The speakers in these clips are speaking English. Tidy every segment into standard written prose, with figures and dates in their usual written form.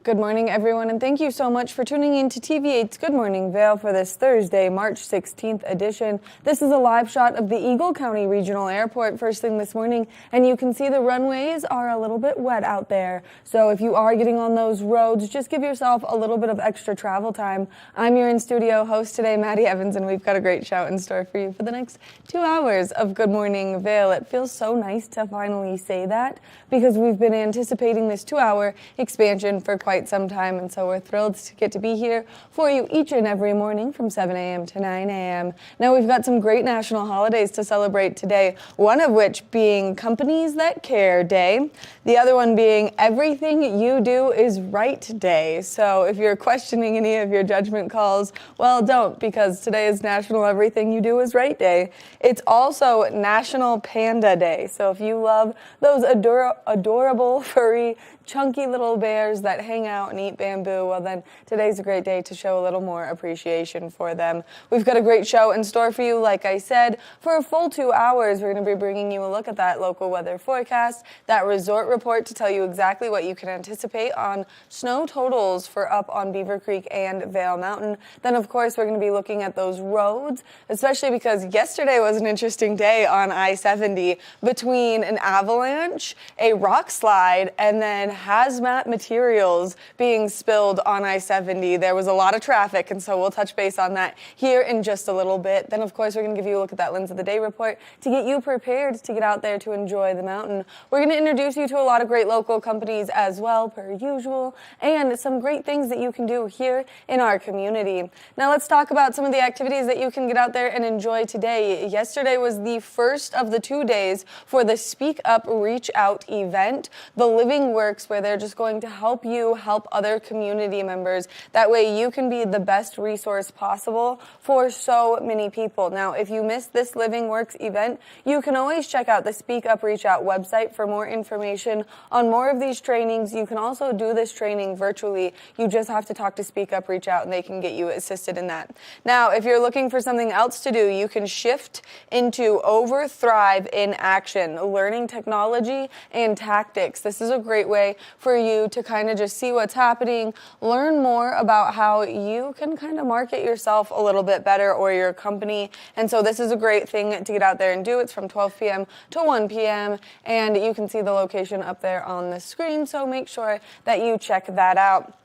Good morning, everyone, and thank you so much for tuning in to TV8's Good Morning Vail for this Thursday, March 16th edition. This is a live shot of the Eagle County Regional Airport first thing this morning, and you can see the runways are a little bit wet out there. So if you are getting on those roads, just give yourself a little bit of extra travel time. I'm your in-studio host today, Maddie Evans, and we've got a great show in store for you for the next 2 hours of Good Morning Vail. It feels so nice to finally say that because we've been anticipating this 2-hour expansion for quite some time, and so we're thrilled to get to be here for you each and every morning from 7 a.m. to 9 a.m. Now, we've got some great national holidays to celebrate today, one of which being Companies That Care Day, the other one being Everything You Do Is Right Day. So if you're questioning any of your judgment calls, well, don't, because today is National Everything You Do Is Right Day. It's also National Panda Day, so if you love those adorable, furry, chunky little bears that hang out and eat bamboo, well then today's a great day to show a little more appreciation for them. We've got a great show in store for you, like I said. For a full 2 hours, we're going to be bringing you a look at that local weather forecast, that resort report to tell you exactly what you can anticipate on snow totals for up on Beaver Creek and Vail Mountain. Then, of course, we're going to be looking at those roads, especially because yesterday was an interesting day on I-70 between an avalanche, a rock slide, and then hazmat materials being spilled on I-70. There was a lot of traffic, and so we'll touch base on that here in just a little bit. Then, of course, we're going to give you a look at that Lens of the Day report to get you prepared to get out there to enjoy the mountain. We're going to introduce you to a lot of great local companies as well, per usual, and some great things that you can do here in our community. Now, let's talk about some of the activities that you can get out there and enjoy today. Yesterday was the first of the 2 days for the Speak Up, Reach Out event, the Living Works, where they're just going to help you help other community members. That way you can be the best resource possible for so many people. Now, if you missed this Living Works event, you can always check out the Speak Up Reach Out website for more information on more of these trainings. You can also do this training virtually. You just have to talk to Speak Up Reach Out and they can get you assisted in that. Now, if you're looking for something else to do, you can shift into Overthrive in Action, learning technology and tactics. This is a great way for you to kind of just see what's happening, learn more about how you can kind of market yourself a little bit better or your company. And so this is a great thing to get out there and do. It's from 12 p.m. to 1 p.m. and you can see the location up there on the screen. So make sure that you check that out.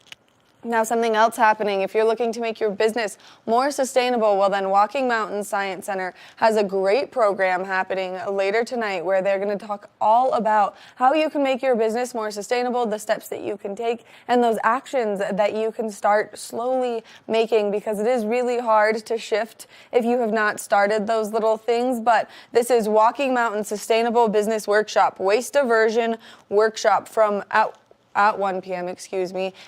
Now, something else happening, if you're looking to make your business more sustainable, well then Walking Mountain Science Center has a great program happening later tonight where they're going to talk all about how you can make your business more sustainable, the steps that you can take, and those actions that you can start slowly making, because it is really hard to shift if you have not started those little things. But this is Walking Mountain Sustainable Business Workshop, Waste Diversion Workshop from at 1 p.m.,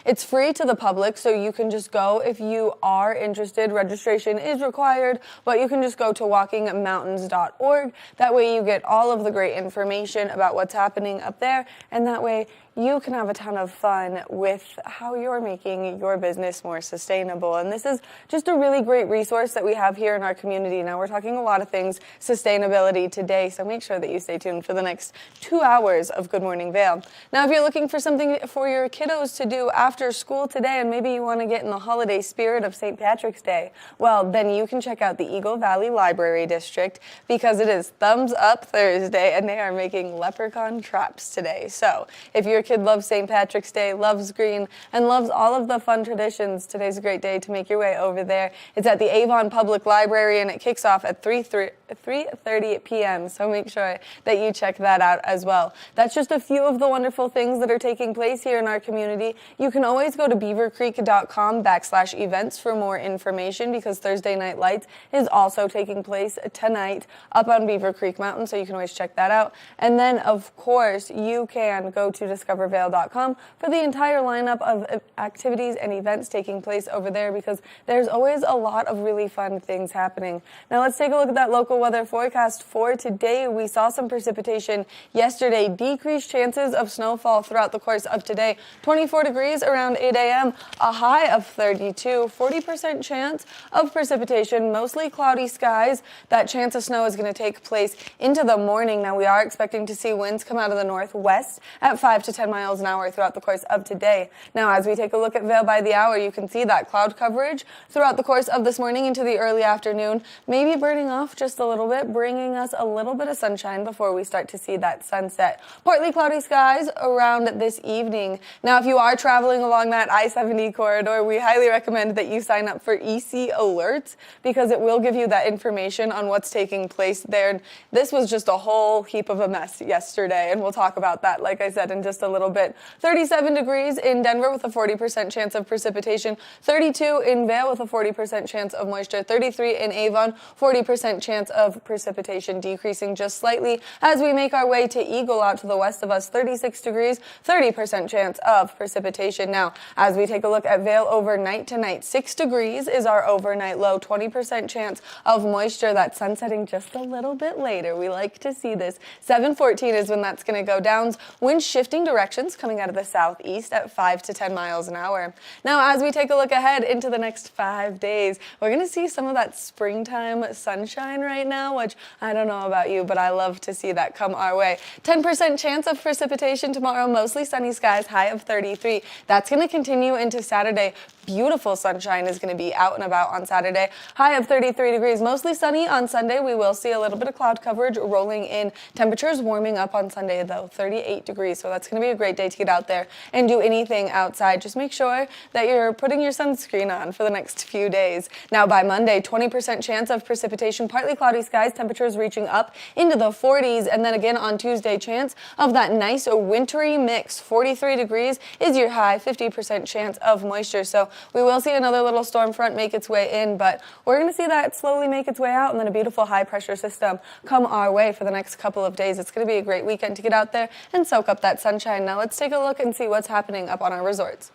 It's free to the public, so you can just go if you are interested. Registration is required, but you can just go to walkingmountains.org. That way you get all of the great information about what's happening up there, and that way you can have a ton of fun with how you're making your business more sustainable. And this is just a really great resource that we have here in our community. Now, we're talking a lot of things sustainability today, so make sure that you stay tuned for the next 2 hours of Good Morning Vail. Now, if you're looking for something for your kiddos to do after school today, and maybe you want to get in the holiday spirit of St. Patrick's Day, well, then you can check out the Eagle Valley Library District, because it is Thumbs Up Thursday, and they are making leprechaun traps today. So if your kid loves St. Patrick's Day, loves green, and loves all of the fun traditions, today's a great day to make your way over there. It's at the Avon Public Library, and it kicks off at 3:30 p.m., so make sure that you check that out as well. That's just a few of the wonderful things that are taking place here in our community. You can always go to beavercreek.com/events for more information, because Thursday Night Lights is also taking place tonight up on Beaver Creek Mountain, so you can always check that out. And then, of course, you can go to discovervail.com for the entire lineup of activities and events taking place over there, because there's always a lot of really fun things happening. Now, let's take a look at that local weather forecast for today. We saw some precipitation yesterday, decreased chances of snowfall throughout the course of today. 24 degrees around 8 a.m., a high of 32, 40% chance of precipitation, mostly cloudy skies. That chance of snow is going to take place into the morning. Now, we are expecting to see winds come out of the northwest at 5 to 10 10 miles an hour throughout the course of today. Now, as we take a look at Vail by the hour, you can see that cloud coverage throughout the course of this morning into the early afternoon, maybe burning off just a little bit, bringing us a little bit of sunshine before we start to see that sunset. Partly cloudy skies around this evening. Now, if you are traveling along that I-70 corridor, we highly recommend that you sign up for EC Alerts because it will give you that information on what's taking place there. This was just a whole heap of a mess yesterday, and we'll talk about that, like I said, in just a little bit. 37 degrees in Denver with a 40% chance of precipitation, 32 in Vail with a 40% chance of moisture, 33 in Avon, 40% chance of precipitation, decreasing just slightly as we make our way to Eagle out to the west of us, 36 degrees, 30% chance of precipitation. Now, as we take a look at Vail overnight tonight, 6 degrees is our overnight low, 20% chance of moisture. That's sunsetting just a little bit later. We like to see this. 7:14 is when that's going to go down. Wind shifting directions coming out of the southeast at 5 to 10 miles an hour. Now, as we take a look ahead into the next 5 days, we're going to see some of that springtime sunshine right now, which I don't know about you, but I love to see that come our way. 10% chance of precipitation tomorrow, mostly sunny skies, high of 33. That's going to continue into Saturday. Beautiful sunshine is going to be out and about on Saturday. High of 33 degrees, mostly sunny on Sunday. We will see a little bit of cloud coverage rolling in. Temperatures warming up on Sunday, though, 38 degrees. So that's going to be a great day to get out there and do anything outside. Just make sure that you're putting your sunscreen on for the next few days. Now, by Monday, 20% chance of precipitation, partly cloudy skies, temperatures reaching up into the 40s. And then again on Tuesday, chance of that nice wintry mix. 43 degrees is your high, 50% chance of moisture. So we will see another little storm front make its way in, but we're going to see that slowly make its way out and then a beautiful high pressure system come our way for the next couple of days. It's going to be a great weekend to get out there and soak up that sunshine. Now let's take a look and see what's happening up on our resorts.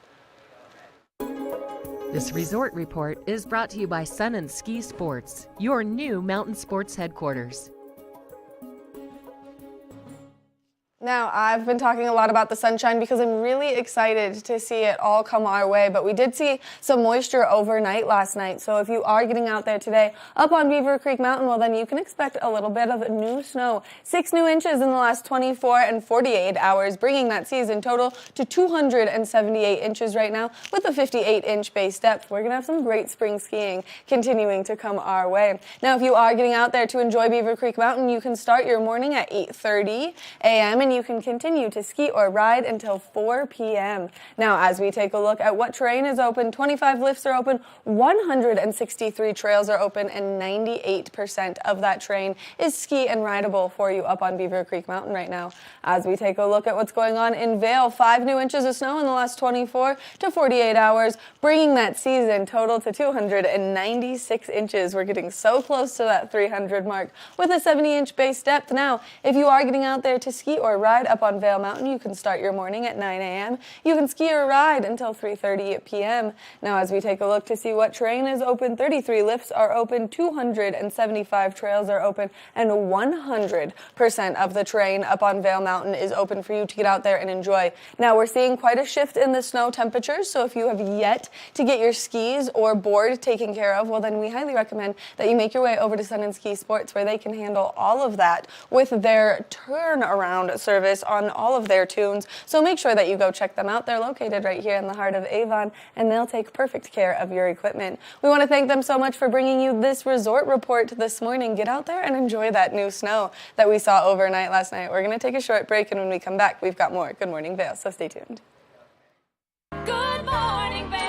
This resort report is brought to you by Sun & Ski Sports, your new mountain sports headquarters. Now, I've been talking a lot about the sunshine because I'm really excited to see it all come our way, but we did see some moisture overnight last night, so if you are getting out there today up on Beaver Creek Mountain, well then you can expect a little bit of new snow. 6 new inches in the last 24 and 48 hours, bringing that season total to 278 inches right now with a 58-inch base depth. We're going to have some great spring skiing continuing to come our way. Now, if you are getting out there to enjoy Beaver Creek Mountain, you can start your morning at 8:30 a.m. and you can continue to ski or ride until 4 p.m. Now, as we take a look at what terrain is open, 25 lifts are open, 163 trails are open, and 98% of that terrain is ski and rideable for you up on Beaver Creek Mountain right now. As we take a look at what's going on in Vail, 5 new inches of snow in the last 24 to 48 hours, bringing that season total to 296 inches. We're getting so close to that 300 mark with a 70-inch base depth. Now, if you are getting out there to ski or ride up on Vail Mountain, you can start your morning at 9 a.m. You can ski or ride until 3:30 p.m. Now, as we take a look to see what terrain is open, 33 lifts are open, 275 trails are open, and 100% of the terrain up on Vail Mountain is open for you to get out there and enjoy. Now, we're seeing quite a shift in the snow temperatures, so if you have yet to get your skis or board taken care of, well, then we highly recommend that you make your way over to Sun & Ski Sports, where they can handle all of that with their turnaround service on all of their tunes. So make sure that you go check them out. They're located right here in the heart of Avon, and they'll take perfect care of your equipment. We want to thank them so much for bringing you this resort report this morning. Get out there and enjoy that new snow that we saw overnight last night. We're going to take a short break, and when we come back, we've got more Good Morning Vail, so stay tuned. Good morning, Vail.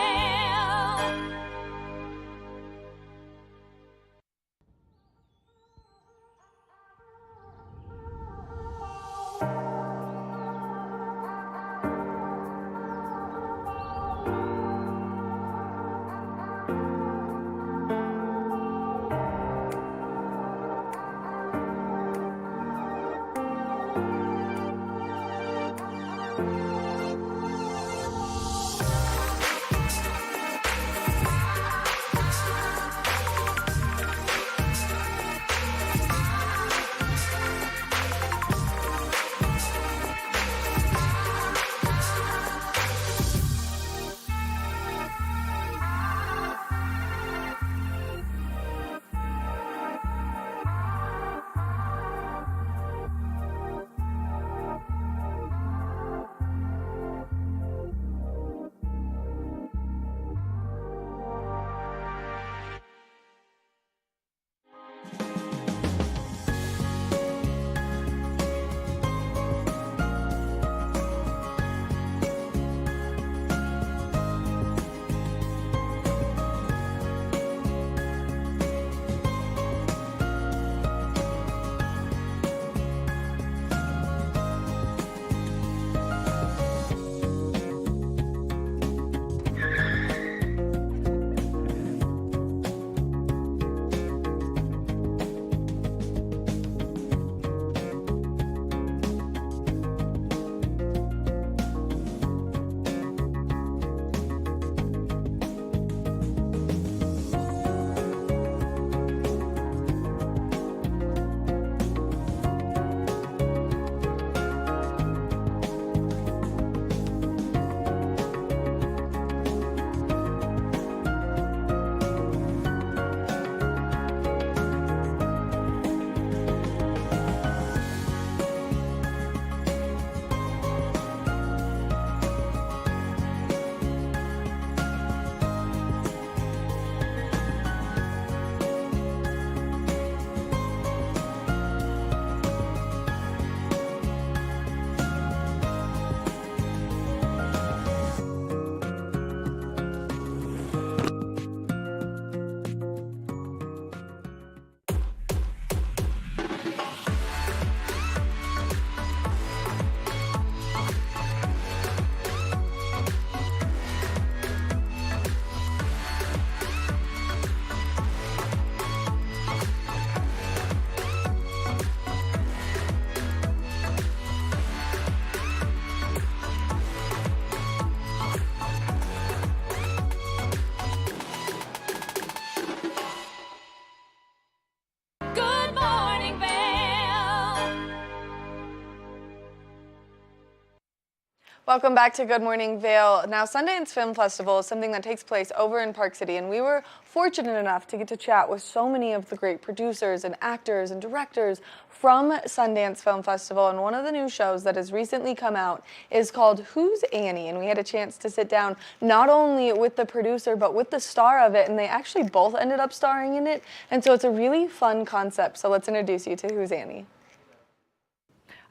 Welcome back to Good Morning Vail. Now, Sundance Film Festival is something that takes place over in Park City, and we were fortunate enough to get to chat with so many of the great producers and actors and directors from Sundance Film Festival. And one of the new shows that has recently come out is called Who's Annie? And we had a chance to sit down not only with the producer, but with the star of it, and they actually both ended up starring in it. And so it's a really fun concept. So let's introduce you to Who's Annie?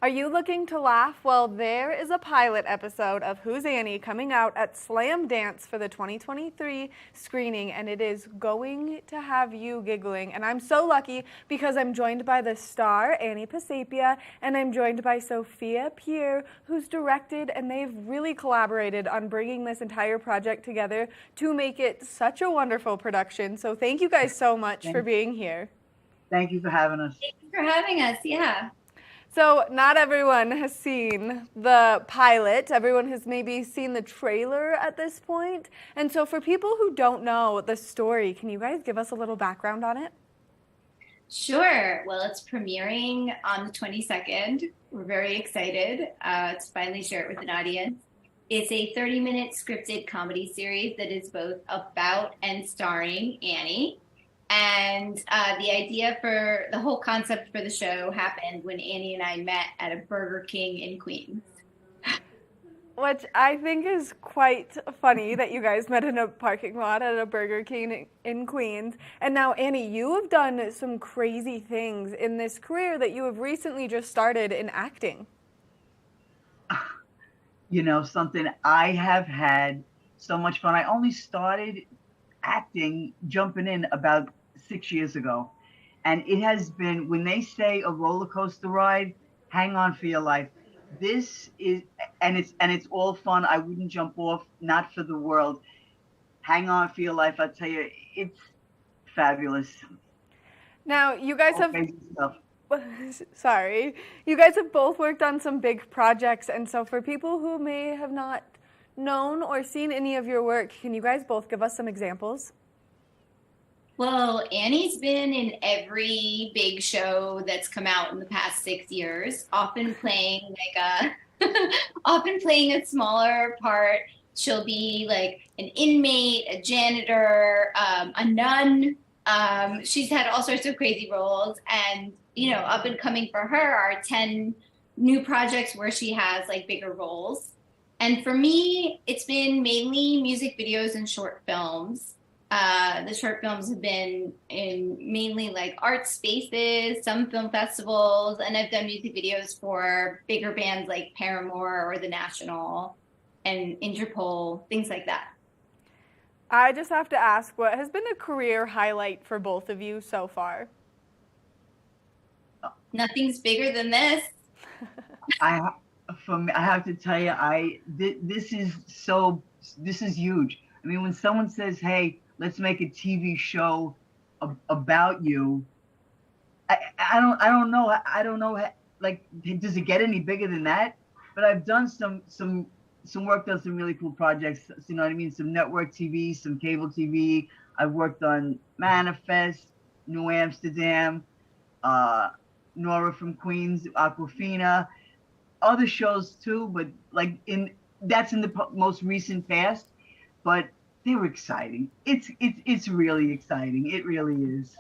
Are you looking to laugh? Well, there is a pilot episode of Who's Annie coming out at Slam Dance for the 2023 screening, and it is going to have you giggling. And I'm so lucky because I'm joined by the star, Annie Pasapia, and I'm joined by Sophia Pierre, who's directed, and they've really collaborated on bringing this entire project together to make it such a wonderful production. So thank you guys so much for being here. Thank you for having us. Thank you for having us. Yeah. So not everyone has seen the pilot. Everyone has maybe seen the trailer at this point. And so for people who don't know the story, can you guys give us a little background on it? Sure. Well, it's premiering on the 22nd. We're very excited to finally share it with an audience. It's a 30-minute scripted comedy series that is both about and starring Annie. And the idea for the whole concept for the show happened when Annie and I met at a Burger King in Queens. Which I think is quite funny that you guys met in a parking lot at a Burger King in Queens. And now, Annie, you have done some crazy things in this career that you have recently just started in acting. You know, something, I have had so much fun. I only started acting, jumping in about 6 years ago. And it has been, when they say a roller coaster ride, hang on for your life. This is, and it's all fun. I wouldn't jump off, not for the world. Hang on for your life. I'll tell you, it's fabulous. Now, you guys have, crazy stuff. sorry, you guys have both worked on some big projects. And so for people who may have not known or seen any of your work, can you guys both give us some examples? Well, Annie's been in every big show that's come out in the past 6 years, often playing often playing a smaller part. She'll be like an inmate, a janitor, a nun. She's had all sorts of crazy roles, and you know, up and coming for her are 10 new projects where she has like bigger roles. And for me, it's been mainly music videos and short films. The short films have been in mainly like art spaces, some film festivals, and I've done music videos for bigger bands like Paramore or The National and Interpol, things like that. I just have to ask, what has been a career highlight for both of you so far? Nothing's bigger than this. I have to tell you, this is huge. I mean, when someone says, "Hey, let's make a TV show about you," I don't know. Like, does it get any bigger than that? But I've done some work on some really cool projects. You know what I mean? Some network TV, some cable TV. I've worked on Manifest, New Amsterdam, Nora from Queens, Aquafina, other shows too. But like that's in the most recent past. But they were exciting. It's really exciting. It really is.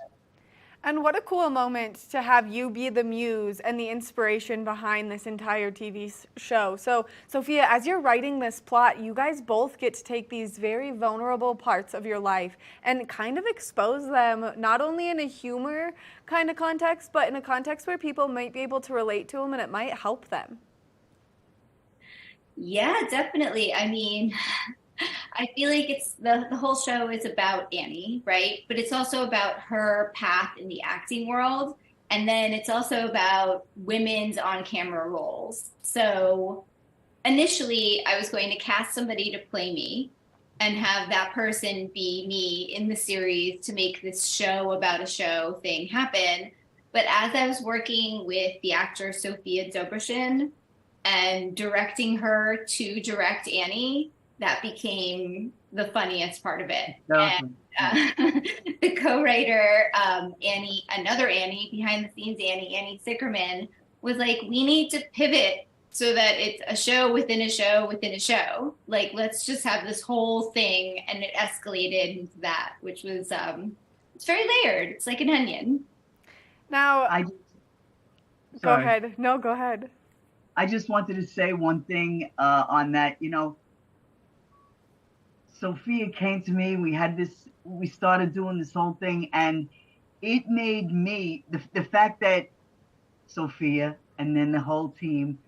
And what a cool moment to have you be the muse and the inspiration behind this entire TV show. So, Sophia, as you're writing this plot, you guys both get to take these very vulnerable parts of your life and kind of expose them, not only in a humor kind of context, but in a context where people might be able to relate to them and it might help them. Yeah, definitely. I mean, I feel like it's the whole show is about Annie, right? But it's also about her path in the acting world. And then it's also about women's on-camera roles. So initially, I was going to cast somebody to play me and have that person be me in the series to make this show about a show thing happen. But as I was working with the actor Sophia Dobroshin and directing her to direct Annie, that became the funniest part of it. And the co-writer, another Annie, behind the scenes Annie Sickerman, was like, we need to pivot so that it's a show within a show within a show. Like, let's just have this whole thing, and it escalated into that, which was it's very layered. It's like an onion. Now, I go sorry. ahead. No, go ahead. I just wanted to say one thing on that. Sophia came to me. We started doing this whole thing, and it made me, the fact that Sophia and then the whole team,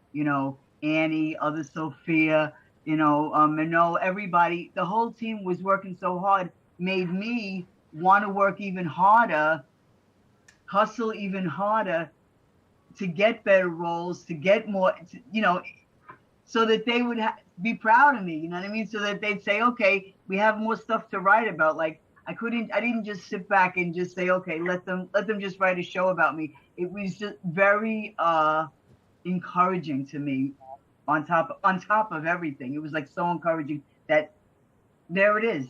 Annie, other Sophia, Minot, everybody, the whole team was working so hard, made me want to work even harder, hustle even harder to get better roles, to get more, so that they would be proud of me, you know what I mean? So that they'd say, okay, we have more stuff to write about. Like, I didn't just sit back and just say, okay, let them just write a show about me. It was just very encouraging to me on top of everything. It was like so encouraging that there it is.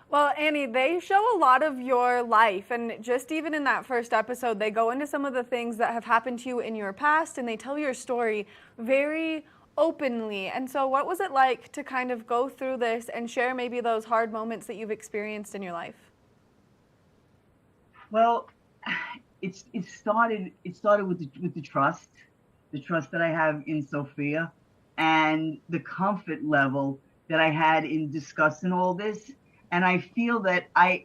Well, Annie, they show a lot of your life, and just even in that first episode, they go into some of the things that have happened to you in your past, and they tell your story very openly. And so what was it like to kind of go through this and share maybe those hard moments that you've experienced in your life? Well, it started with the trust that I have in Sophia, and the comfort level that I had in discussing all this. And I feel that I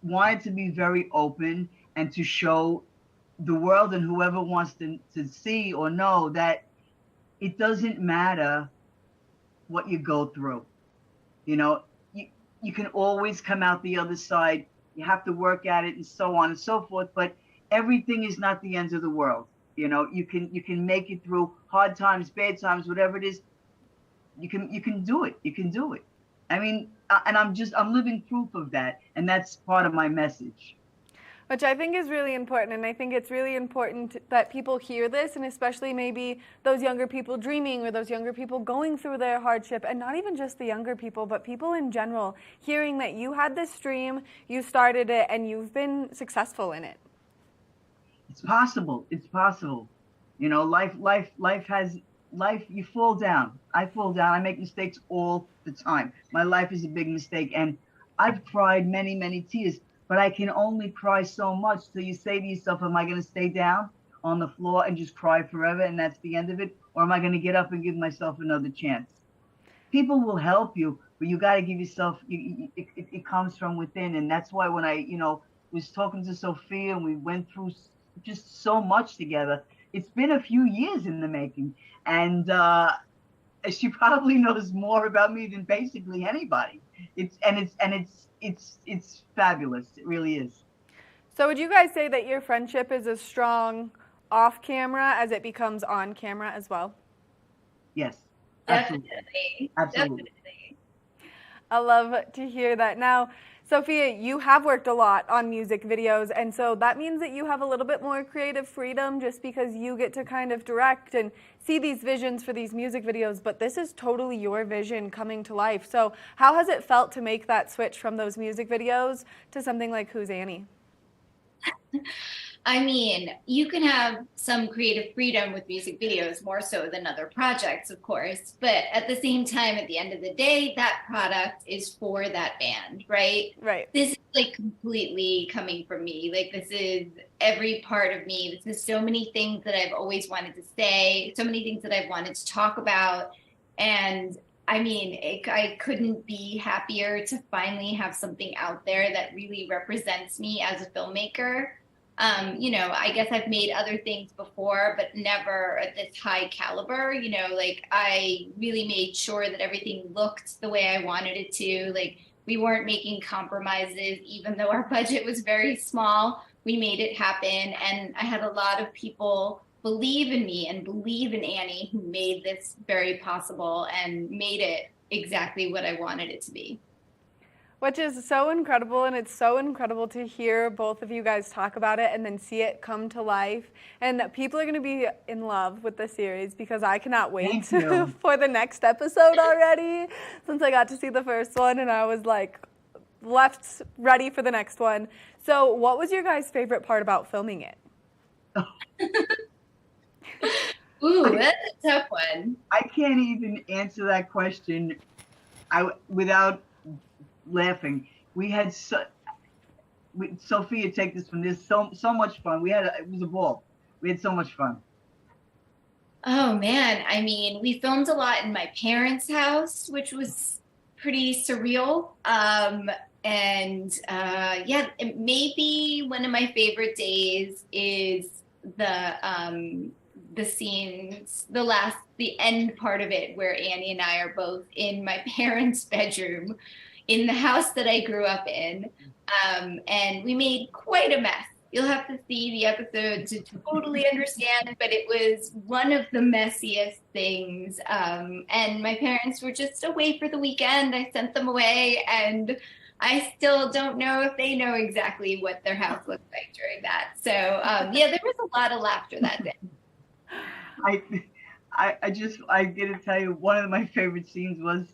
wanted to be very open and to show the world and whoever wants to see or know that it doesn't matter what you go through. You can always come out the other side. You have to work at it and so on and so forth. But everything is not the end of the world. You can make it through hard times, bad times, whatever it is. You can do it. You can do it. I mean, and I'm living proof of that, and that's part of my message. Which I think is really important, and I think it's really important that people hear this, and especially maybe those younger people dreaming or those younger people going through their hardship, and not even just the younger people, but people in general, hearing that you had this dream, you started it, and you've been successful in it. It's possible. It's possible. Life, you fall down. I fall down. I make mistakes all the time. My life is a big mistake, and I've cried many, many tears, but I can only cry so much. So you say to yourself, am I going to stay down on the floor and just cry forever and that's the end of it? Or am I going to get up and give myself another chance? People will help you, but you got to give yourself, it comes from within. And that's why when I, was talking to Sophia and we went through just so much together, it's been a few years in the making. And she probably knows more about me than basically anybody. It's fabulous. It really is. So would you guys say that your friendship is as strong off camera as it becomes on camera as well? Yes. Definitely. Absolutely. Definitely. I love to hear that. Now, Sophia, you have worked a lot on music videos, and so that means that you have a little bit more creative freedom just because you get to kind of direct and see these visions for these music videos, but this is totally your vision coming to life. So how has it felt to make that switch from those music videos to something like Who's Annie? I mean, you can have some creative freedom with music videos, more so than other projects, of course. But at the same time, at the end of the day, that product is for that band, right? Right. This is like completely coming from me. Like, this is every part of me. This is so many things that I've always wanted to say, so many things that I've wanted to talk about. And I mean, I couldn't be happier to finally have something out there that really represents me as a filmmaker. I guess I've made other things before, but never at this high caliber. Like, I really made sure that everything looked the way I wanted it to. Like, we weren't making compromises, even though our budget was very small. We made it happen. And I had a lot of people believe in me and believe in Annie, who made this very possible and made it exactly what I wanted it to be. Which is so incredible, and it's so incredible to hear both of you guys talk about it and then see it come to life. And people are going to be in love with the series because I cannot wait for the next episode already, since I got to see the first one and I was like left ready for the next one. So what was your guys' favorite part about filming it? Ooh, that's a tough one. I can't even answer that question without laughing. We had Sophia, take this from this. So much fun. It was a ball. We had so much fun. Oh man, I mean, we filmed a lot in my parents' house, which was pretty surreal. Yeah, maybe one of my favorite days is the scenes, the end part of it where Annie and I are both in my parents' bedroom in the house that I grew up in. And we made quite a mess. You'll have to see the episode to totally understand, but it was one of the messiest things. And my parents were just away for the weekend. I sent them away, and I still don't know if they know exactly what their house looked like during that. So yeah, there was a lot of laughter that day. I get to tell you, one of my favorite scenes was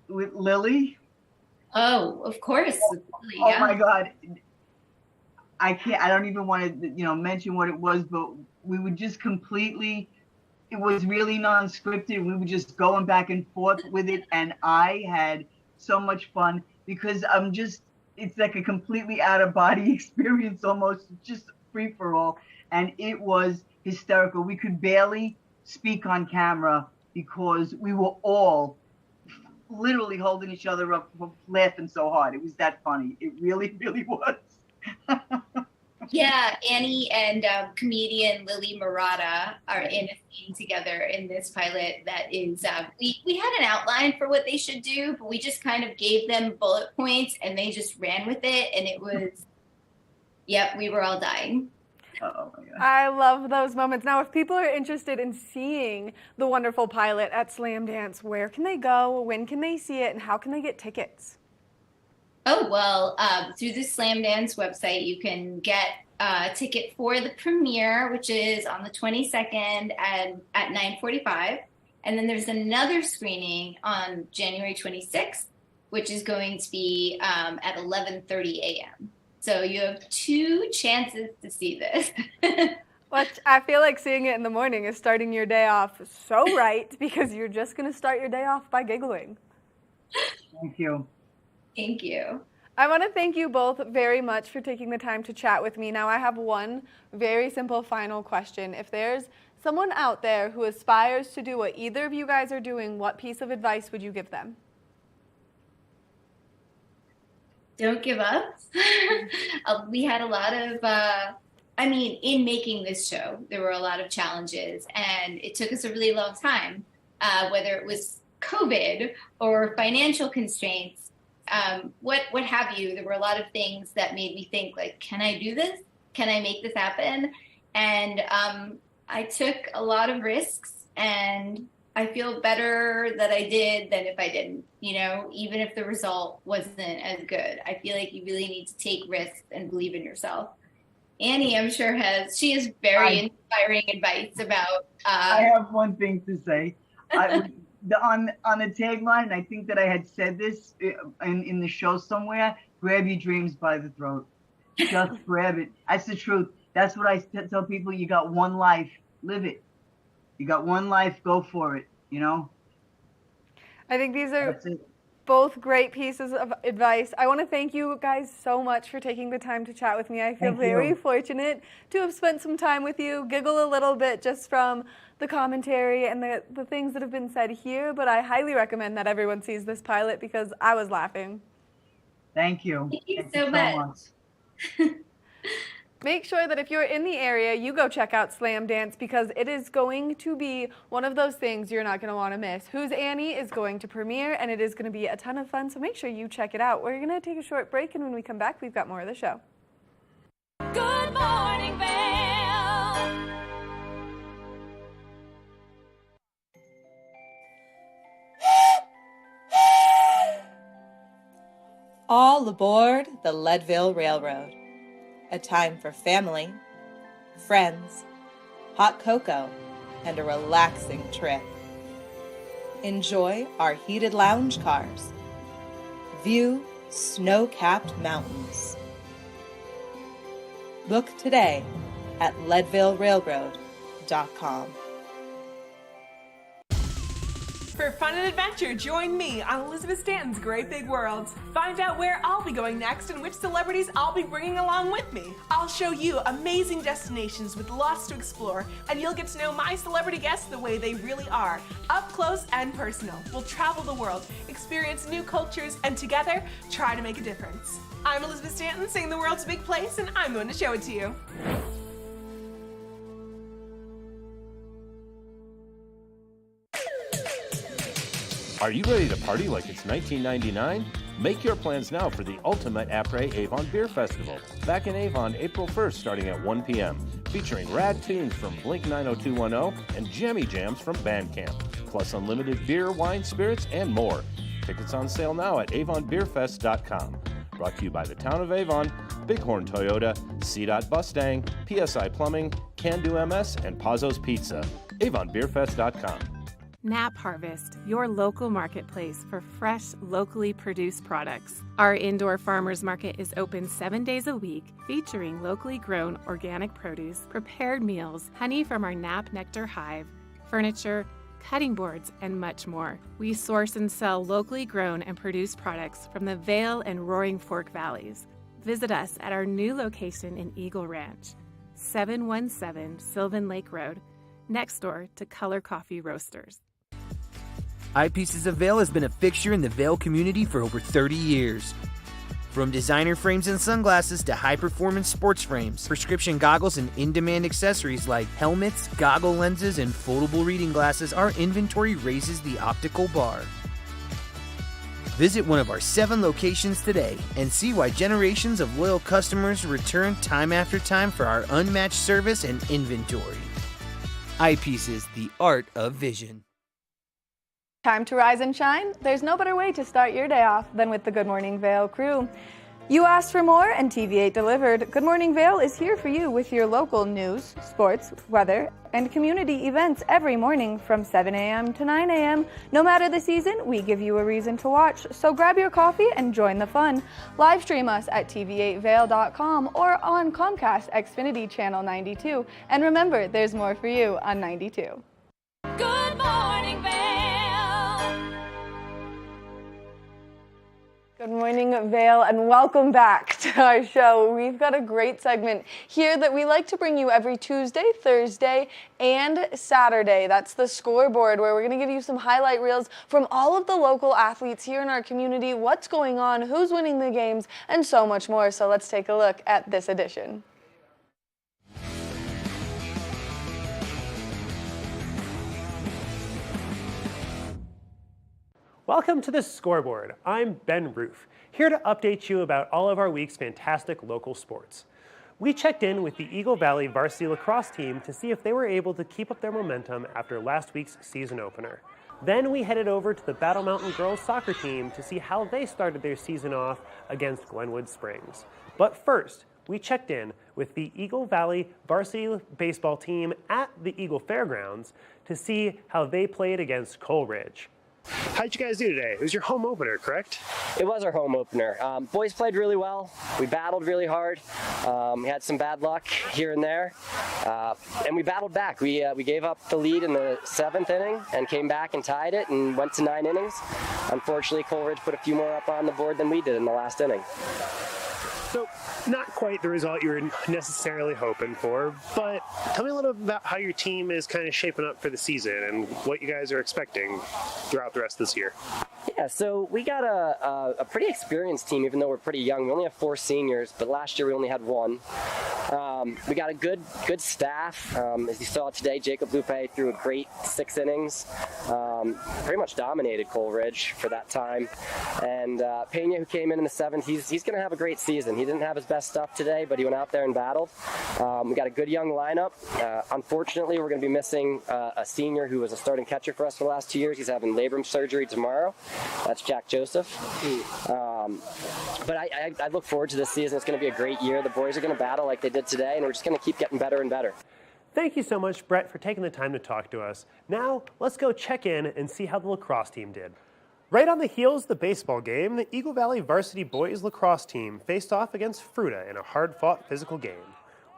with Lily. Oh, of course. Lily, Oh yeah. my God. I don't even want to, mention what it was, but we would just it was really non-scripted. We were just going back and forth with it. And I had so much fun because it's like a completely out of body experience, almost just free for all. And it was hysterical. We could barely speak on camera because we were all literally holding each other up, laughing so hard. It was that funny. It really, really was. Yeah, Annie and comedian Lily Murata are in a scene together in this pilot that is, we had an outline for what they should do, but we just kind of gave them bullet points and they just ran with it. And it was, yep, we were all dying. Oh my God. I love those moments. Now, if people are interested in seeing the wonderful pilot at Slam Dance, where can they go? When can they see it? And how can they get tickets? Oh, well, through the Slam Dance website, you can get a ticket for the premiere, which is on the 22nd at 9:45. And then there's another screening on January 26th, which is going to be at 11:30 a.m. So you have 2 chances to see this. Which I feel like seeing it in the morning is starting your day off so right, because you're just going to start your day off by giggling. Thank you. Thank you. I want to thank you both very much for taking the time to chat with me. Now, I have one very simple final question. If there's someone out there who aspires to do what either of you guys are doing, what piece of advice would you give them? Don't give up. We had a lot of, in making this show, there were a lot of challenges, and it took us a really long time, whether it was COVID or financial constraints. What have you? There were a lot of things that made me think, like, can I do this? Can I make this happen? And I took a lot of risks, and I feel better that I did than if I didn't, even if the result wasn't as good. I feel like you really need to take risks and believe in yourself. Annie, I'm sure she has very inspiring advice about. I have one thing to say. On the tagline, and I think that I had said this in the show somewhere, grab your dreams by the throat. Just grab it. That's the truth. That's what I tell people. You got one life, live it. You got one life, go for it, I think these are both great pieces of advice. I want to thank you guys so much for taking the time to chat with me. I feel very fortunate to have spent some time with you, giggle a little bit just from the commentary and the things that have been said here, but I highly recommend that everyone sees this pilot because I was laughing. Thank you. Thank you so much. Make sure that if you're in the area, you go check out Slam Dance because it is going to be one of those things you're not going to want to miss. Who's Annie is going to premiere, and it is going to be a ton of fun, so make sure you check it out. We're going to take a short break, and when we come back, we've got more of the show. Good morning, Vail. All aboard the Leadville Railroad. A time for family, friends, hot cocoa, and a relaxing trip. Enjoy our heated lounge cars. View snow-capped mountains. Book today at leadvillerailroad.com. leadvale.com. For fun and adventure, join me on Elizabeth Stanton's Great Big World. Find out where I'll be going next and which celebrities I'll be bringing along with me. I'll show you amazing destinations with lots to explore, and you'll get to know my celebrity guests the way they really are, up close and personal. We'll travel the world, experience new cultures, and together, try to make a difference. I'm Elizabeth Stanton, saying the world's a big place, and I'm going to show it to you. Are you ready to party like it's 1999? Make your plans now for the ultimate après Avon Beer Festival, back in Avon April 1st starting at 1 p.m., featuring rad tunes from Blink 90210 and jammy jams from Bandcamp, plus unlimited beer, wine, spirits, and more. Tickets on sale now at avonbeerfest.com. Brought to you by the Town of Avon, Bighorn Toyota, CDOT Mustang, PSI Plumbing, Can Do MS, and Pazzo's Pizza. avonbeerfest.com. Knapp Harvest, your local marketplace for fresh, locally produced products. Our indoor farmers market is open 7 days a week, featuring locally grown organic produce, prepared meals, honey from our Knapp Nectar Hive, furniture, cutting boards, and much more. We source and sell locally grown and produced products from the Vail and Roaring Fork Valleys. Visit us at our new location in Eagle Ranch, 717 Sylvan Lake Road, next door to Color Coffee Roasters. Eyepieces of Vail has been a fixture in the Vail community for over 30 years. From designer frames and sunglasses to high-performance sports frames, prescription goggles, and in-demand accessories like helmets, goggle lenses, and foldable reading glasses, our inventory raises the optical bar. Visit one of our 7 locations today and see why generations of loyal customers return time after time for our unmatched service and inventory. Eyepieces, the art of vision. Time to rise and shine? There's no better way to start your day off than with the Good Morning Vail crew. You asked for more and TV8 delivered. Good Morning Vail is here for you with your local news, sports, weather, and community events every morning from 7 a.m. to 9 a.m. No matter the season, we give you a reason to watch, so grab your coffee and join the fun. Live stream us at tv8vail.com or on Comcast Xfinity Channel 92. And remember, there's more for you on 92. Good morning, Vail. Good morning, Vail, and welcome back to our show. We've got a great segment here that we like to bring you every Tuesday, Thursday, and Saturday. That's the Scoreboard, where we're going to give you some highlight reels from all of the local athletes here in our community, what's going on, who's winning the games, and so much more. So let's take a look at this edition. Welcome to the Scoreboard. I'm Ben Roof, here to update you about all of our week's fantastic local sports. We checked in with the Eagle Valley varsity lacrosse team to see if they were able to keep up their momentum after last week's season opener. Then we headed over to the Battle Mountain girls soccer team to see how they started their season off against Glenwood Springs. But first, we checked in with the Eagle Valley varsity baseball team at the Eagle Fairgrounds to see how they played against Coleridge. How'd you guys do today? It was your home opener, correct? It was our home opener. Boys played really well. We battled really hard. We had some bad luck here and there, and we battled back. We gave up the lead in the 7th inning and came back and tied it and went to 9 innings. Unfortunately, Coleridge put a few more up on the board than we did in the last inning. So, not quite the result you were necessarily hoping for, but tell me a little bit about how your team is kind of shaping up for the season and what you guys are expecting throughout the rest of this year. Yeah, so we got a pretty experienced team, even though we're pretty young. We only have 4 seniors, but last year we only had 1. We got a good staff. As you saw today, Jacob Lupe threw a great 6 innings. Pretty much dominated Coleridge for that time. And Pena, who came in the 7th, he's going to have a great season. He didn't have his best stuff today, but he went out there and battled. We got a good young lineup. Unfortunately, we're going to be missing a senior who was a starting catcher for us for the last 2 years. He's having labrum surgery tomorrow. That's Jack Joseph. But I look forward to this season. It's going to be a great year. The boys are going to battle like they did today, and we're just going to keep getting better and better. Thank you so much, Brett, for taking the time to talk to us. Now, let's go check in and see how the lacrosse team did. Right on the heels of the baseball game, the Eagle Valley varsity boys lacrosse team faced off against Fruta in a hard-fought physical game.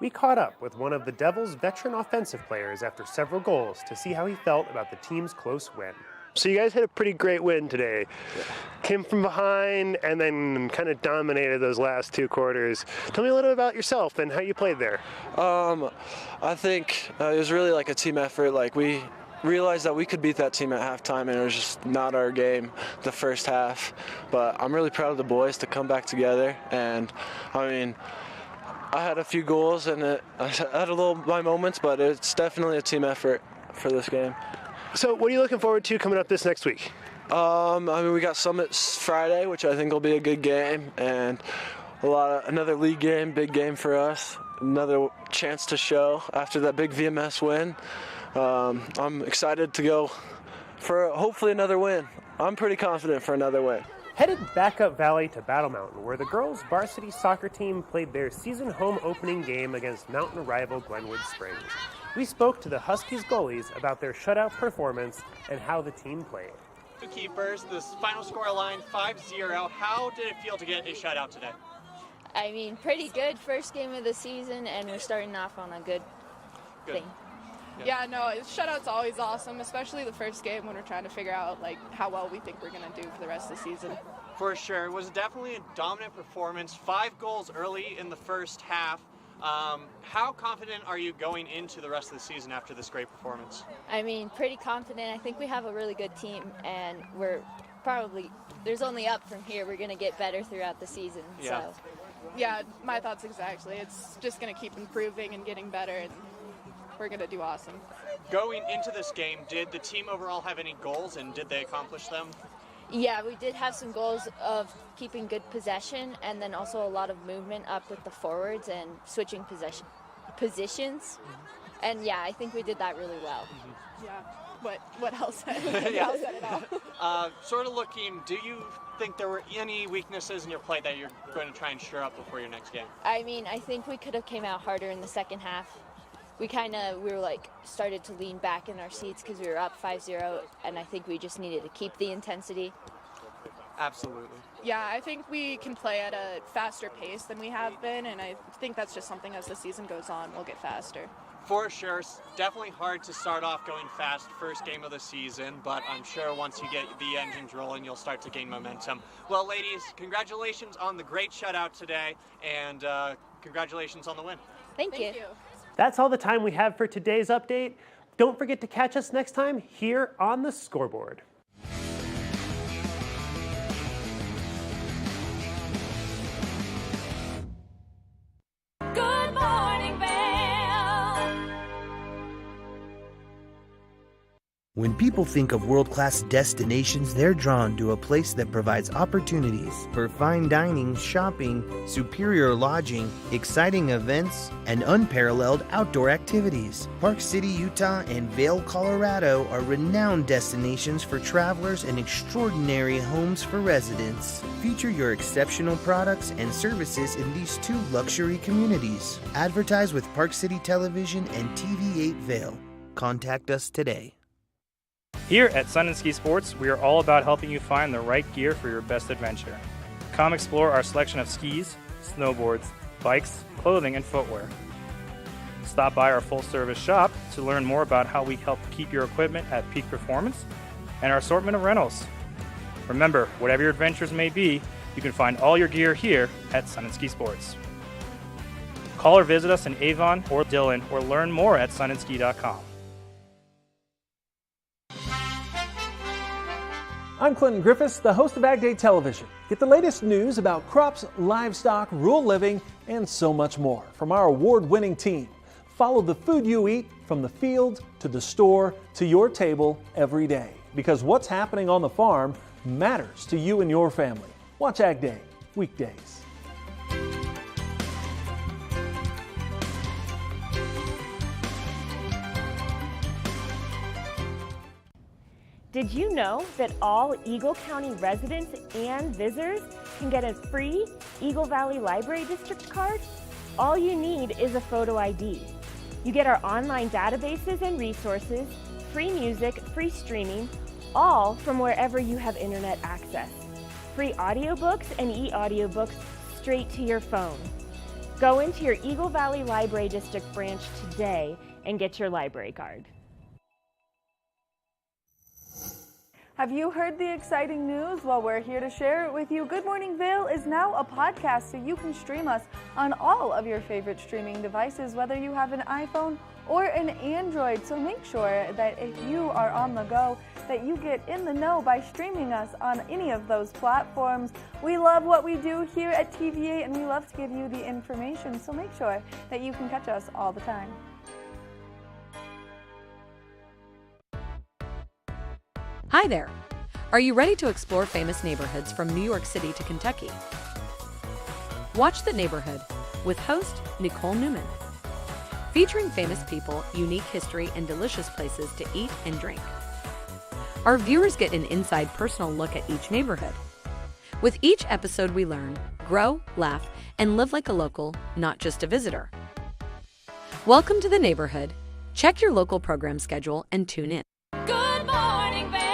We caught up with one of the Devils' veteran offensive players after several goals to see how he felt about the team's close win. So you guys had a pretty great win today. Yeah. Came from behind and then kind of dominated those last 2 quarters. Tell me a little bit about yourself and how you played there. I think it was really like a team effort. Like, we realized that we could beat that team at halftime, and it was just not our game the first half. But I'm really proud of the boys to come back together. And I mean, I had a few goals and I had a little my moments, but it's definitely a team effort for this game. So what are you looking forward to coming up this next week? I mean, we got Summit Friday, which I think will be a good game, and another league game, big game for us. Another chance to show after that big VMS win. I'm excited to go for hopefully another win. I'm pretty confident for another win. Headed back up Valley to Battle Mountain, where the girls' varsity soccer team played their season home opening game against mountain rival Glenwood Springs. We spoke to the Huskies goalies about their shutout performance and how the team played. Two keepers, the final score line 5-0. How did it feel to get a shutout today? I mean, pretty good. First game of the season, and we're starting off on a good thing. Yeah, no, shutout's always awesome, especially the first game when we're trying to figure out like how well we think we're going to do for the rest of the season. For sure. It was definitely a dominant performance. 5 goals early in the first half. How confident are you going into the rest of the season after this great performance? I mean, pretty confident. I think we have a really good team, and there's only up from here. We're going to get better throughout the season. Yeah. So. Yeah, my thoughts exactly. It's just going to keep improving and getting better, and we're going to do awesome. Going into this game, did the team overall have any goals, and did they accomplish them? Yeah, we did have some goals of keeping good possession, and then also a lot of movement up with the forwards and switching positions. And yeah, I think we did that really well. Yeah. What else? Yeah. Else said it all. Sort of looking, do you think there were any weaknesses in your play that you're going to try and shore up before your next game? I mean, I think we could have came out harder in the second half. We were started to lean back in our seats because we were up 5-0, and I think we just needed to keep the intensity. Absolutely. Yeah, I think we can play at a faster pace than we have been, and I think that's just something as the season goes on, we'll get faster. For sure. It's definitely hard to start off going fast first game of the season, but I'm sure once you get the engines rolling, you'll start to gain momentum. Well, ladies, congratulations on the great shutout today, and congratulations on the win. Thank you. That's all the time we have for today's update. Don't forget to catch us next time here on the Scoreboard. Good morning, Vail. When people think of world-class destinations, they're drawn to a place that provides opportunities for fine dining, shopping, superior lodging, exciting events, and unparalleled outdoor activities. Park City, Utah, and Vail, Colorado are renowned destinations for travelers and extraordinary homes for residents. Feature your exceptional products and services in these 2 luxury communities. Advertise with Park City Television and TV8 Vail. Contact us today. Here at Sun & Ski Sports, we are all about helping you find the right gear for your best adventure. Come explore our selection of skis, snowboards, bikes, clothing, and footwear. Stop by our full-service shop to learn more about how we help keep your equipment at peak performance and our assortment of rentals. Remember, whatever your adventures may be, you can find all your gear here at Sun & Ski Sports. Call or visit us in Avon or Dillon or learn more at sunandski.com. I'm Clinton Griffiths, the host of Ag Day Television. Get the latest news about crops, livestock, rural living, and so much more from our award-winning team. Follow the food you eat from the field to the store to your table every day, because what's happening on the farm matters to you and your family. Watch Ag Day, weekdays. Did you know that all Eagle County residents and visitors can get a free Eagle Valley Library District card? All you need is a photo ID. You get our online databases and resources, free music, free streaming, all from wherever you have internet access. Free audiobooks and e-audiobooks straight to your phone. Go into your Eagle Valley Library District branch today and get your library card. Have you heard the exciting news? Well, we're here to share it with you. Good Morning Vail is now a podcast, so you can stream us on all of your favorite streaming devices, whether you have an iPhone or an Android. So make sure that if you are on the go, that you get in the know by streaming us on any of those platforms. We love what we do here at TVA, and we love to give you the information, so make sure that you can catch us all the time. Hi there! Are you ready to explore famous neighborhoods from New York City to Kentucky? Watch The Neighborhood with host Nicole Newman. Featuring famous people, unique history, and delicious places to eat and drink. Our viewers get an inside personal look at each neighborhood. With each episode we learn, grow, laugh, and live like a local, not just a visitor. Welcome to The Neighborhood. Check your local program schedule and tune in. Good morning, Vail.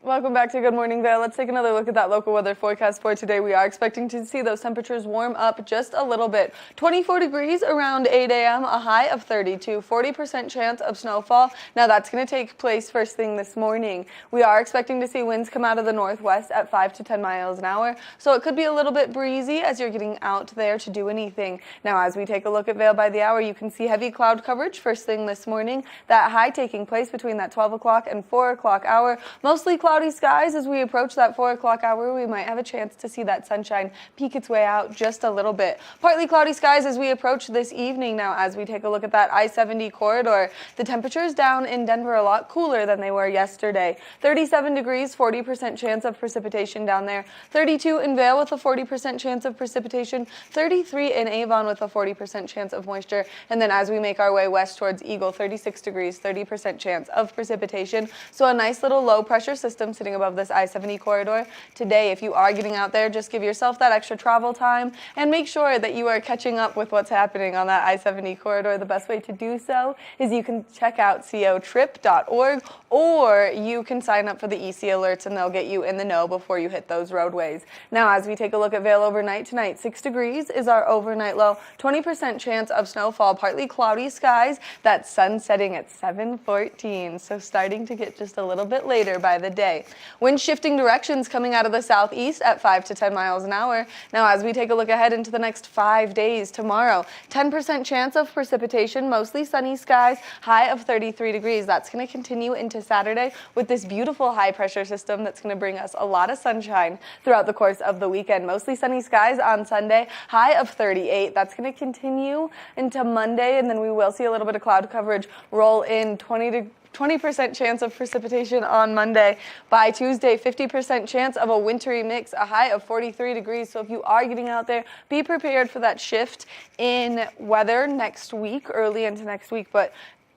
Welcome back to Good Morning Vail. Let's take another look at that local weather forecast for today. We are expecting to see those temperatures warm up just a little bit. 24 degrees around 8 a.m., a high of 32, 40% chance of snowfall. Now that's going to take place first thing this morning. We are expecting to see winds come out of the northwest at 5 to 10 miles an hour, so it could be a little bit breezy as you're getting out there to do anything. Now as we take a look at Vail by the hour, you can see heavy cloud coverage first thing this morning. That high taking place between that 12 o'clock and 4 o'clock hour. Mostly cloudy skies as we approach that 4 o'clock hour. We might have a chance to see that sunshine peek its way out just a little bit. Partly cloudy skies as we approach this evening. Now as we take a look at that I-70 corridor, the temperatures down in Denver a lot cooler than they were yesterday. 37 degrees, 40% chance of precipitation down there. 32 in Vail with a 40% chance of precipitation. 33 in Avon with a 40% chance of moisture. And then as we make our way west towards Eagle, 36 degrees, 30% chance of precipitation. So a nice little low pressure system sitting above this I-70 corridor. Today, if you are getting out there, just give yourself that extra travel time and make sure that you are catching up with what's happening on that I-70 corridor. The best way to do so is you can check out cotrip.org, or you can sign up for the EC alerts and they'll get you in the know before you hit those roadways. Now, as we take a look at Vail overnight tonight, 6 degrees is our overnight low, 20% chance of snowfall, partly cloudy skies. That sun setting at 7:14, so starting to get just a little bit later by the day. Wind shifting directions coming out of the southeast at 5 to 10 miles an hour. Now as we take a look ahead into the next 5 days, tomorrow, 10% chance of precipitation, mostly sunny skies, high of 33 degrees. That's going to continue into Saturday with this beautiful high pressure system that's going to bring us a lot of sunshine throughout the course of the weekend. Mostly sunny skies on Sunday, high of 38. That's going to continue into Monday, and then we will see a little bit of cloud coverage roll in. 20% chance of precipitation on Monday. By Tuesday, 50% chance of a wintry mix, a high of 43 degrees. So if you are getting out there, be prepared for that shift in weather next week, early into next week. But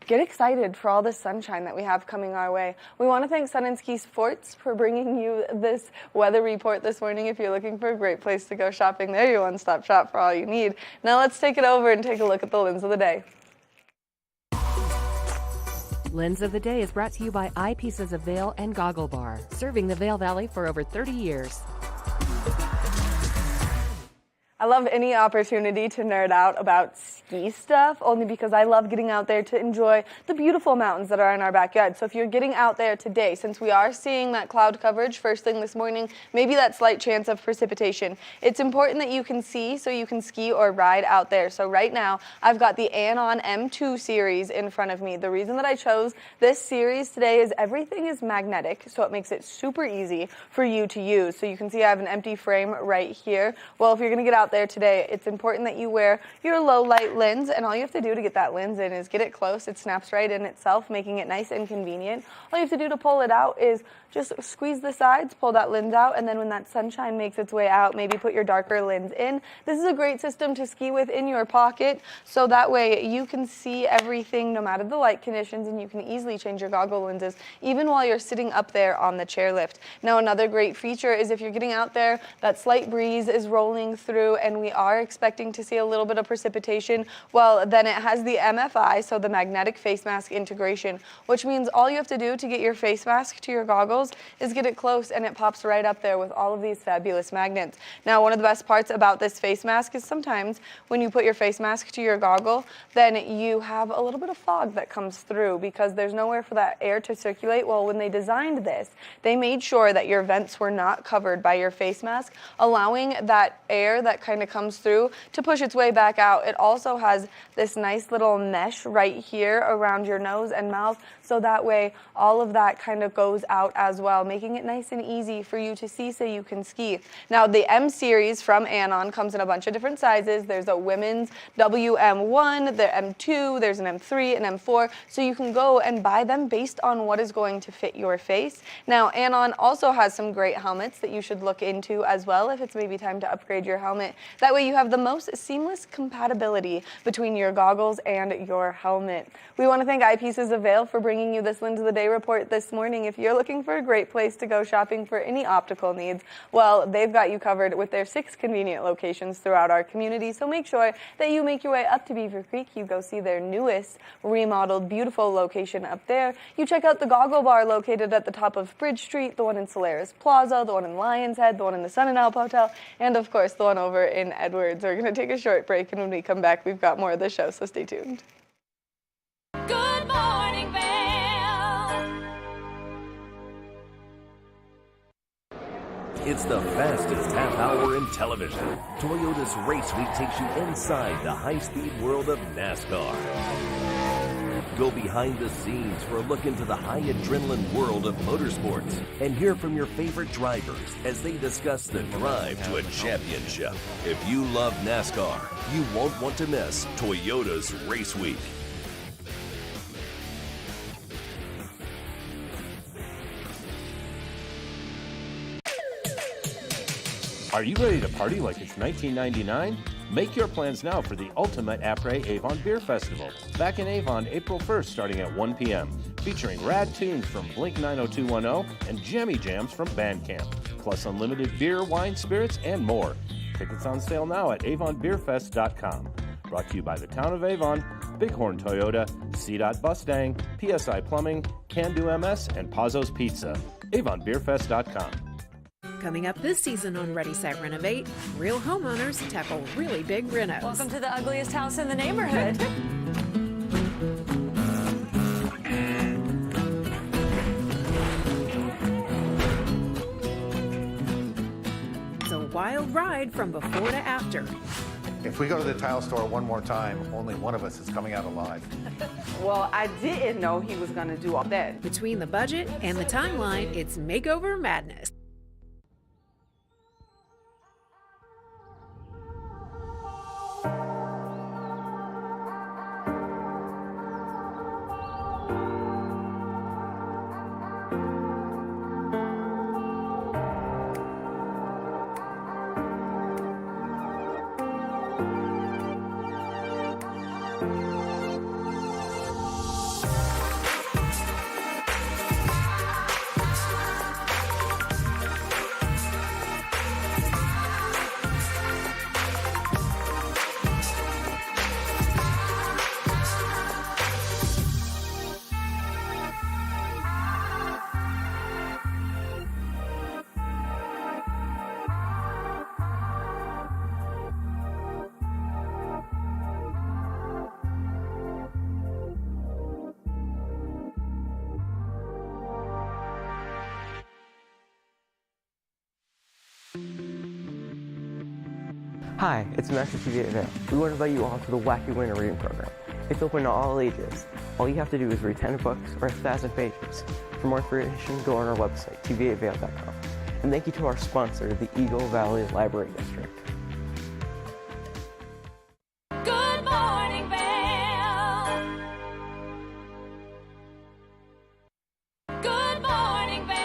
get excited for all the sunshine that we have coming our way. We want to thank Sun and Ski Sports for bringing you this weather report this morning. If you're looking for a great place to go shopping, they're your one-stop shop for all you need. Now let's take it over and take a look at the Lens of the Day. Lens of the Day is brought to you by Eyepieces of Vail and Goggle Bar, serving the Vail Valley for over 30 years. I love any opportunity to nerd out about ski stuff, only because I love getting out there to enjoy the beautiful mountains that are in our backyard. So if you're getting out there today, since we are seeing that cloud coverage first thing this morning, maybe that slight chance of precipitation, it's important that you can see so you can ski or ride out there. So right now, I've got the Avon M2 series in front of me. The reason that I chose this series today is everything is magnetic, so it makes it super easy for you to use. So you can see I have an empty frame right here. Well, if you're going to get out there today, it's important that you wear your low light lens, and all you have to do to get that lens in is get it close. It snaps right in itself, making it nice and convenient. All you have to do to pull it out is just squeeze the sides, pull that lens out, and then when that sunshine makes its way out, maybe put your darker lens in. This is a great system to ski with in your pocket, so that way you can see everything no matter the light conditions, and you can easily change your goggle lenses even while you're sitting up there on the chairlift. Now, another great feature is if you're getting out there, that slight breeze is rolling through, and we are expecting to see a little bit of precipitation Well, then it has the MFI, so the magnetic face mask integration, which means all you have to do to get your face mask to your goggles is get it close and it pops right up there with all of these fabulous magnets. Now, one of the best parts about this face mask is sometimes when you put your face mask to your goggle, then you have a little bit of fog that comes through because there's nowhere for that air to circulate. Well, when they designed this, they made sure that your vents were not covered by your face mask, allowing that air that kind of comes through to push its way back out. It also has this nice little mesh right here around your nose and mouth, so that way all of that kind of goes out as well, making it nice and easy for you to see so you can ski. Now, the M series from Avon comes in a bunch of different sizes. There's a women's WM1, the M2, there's an M3, an M4, so you can go and buy them based on what is going to fit your face. Now, Avon also has some great helmets that you should look into as well if it's maybe time to upgrade your helmet. That way you have the most seamless compatibility between your goggles and your helmet. We want to thank Eyepieces of Vail for bringing you this Lens of the Day report this morning. If you're looking for a great place to go shopping for any optical needs, well, they've got you covered with their 6 convenient locations throughout our community. So make sure that you make your way up to Beaver Creek. You go see their newest remodeled, beautiful location up there. You check out the Goggle Bar located at the top of Bridge Street, the one in Solaris Plaza, the one in Lion's Head, the one in the Sun and Alp Hotel, and of course the one over in Edwards. We're going to take a short break, and when we come back, we've got more of the show, so stay tuned. Good morning, Vail. It's the fastest half hour in television. Toyota's Race Week takes you inside the high-speed world of NASCAR. Go behind the scenes for a look into the high adrenaline world of motorsports and hear from your favorite drivers as they discuss the drive to a championship. If you love NASCAR, you won't want to miss Toyota's Race Week. Are you ready to party like it's 1999? Make your plans now for the ultimate après-Avon Beer Festival. Back in Avon, April 1st, starting at 1 p.m. Featuring rad tunes from Blink 90210 and jammy jams from Bandcamp. Plus unlimited beer, wine, spirits, and more. Tickets on sale now at avonbeerfest.com. Brought to you by the Town of Avon, Bighorn Toyota, C-Dot Mustang, PSI Plumbing, Can Do MS, and Pazzo's Pizza. avonbeerfest.com. Coming up this season on Ready, Set, Renovate, real homeowners tackle really big renos. Welcome to the ugliest house in the neighborhood. It's a wild ride from before to after. If we go to the tile store one more time, only one of us is coming out alive. Well, I didn't know he was going to do all that. Between the budget and the timeline, it's makeover madness. Hi, it's Master TV at Vail. We want to invite you all to the Wacky Winter Reading Program. It's open to all ages. All you have to do is read 10 books or 1,000 pages. For more information, go on our website, tv8vail.com. And thank you to our sponsor, the Eagle Valley Library District. Good morning, Vail. Good morning, Vail.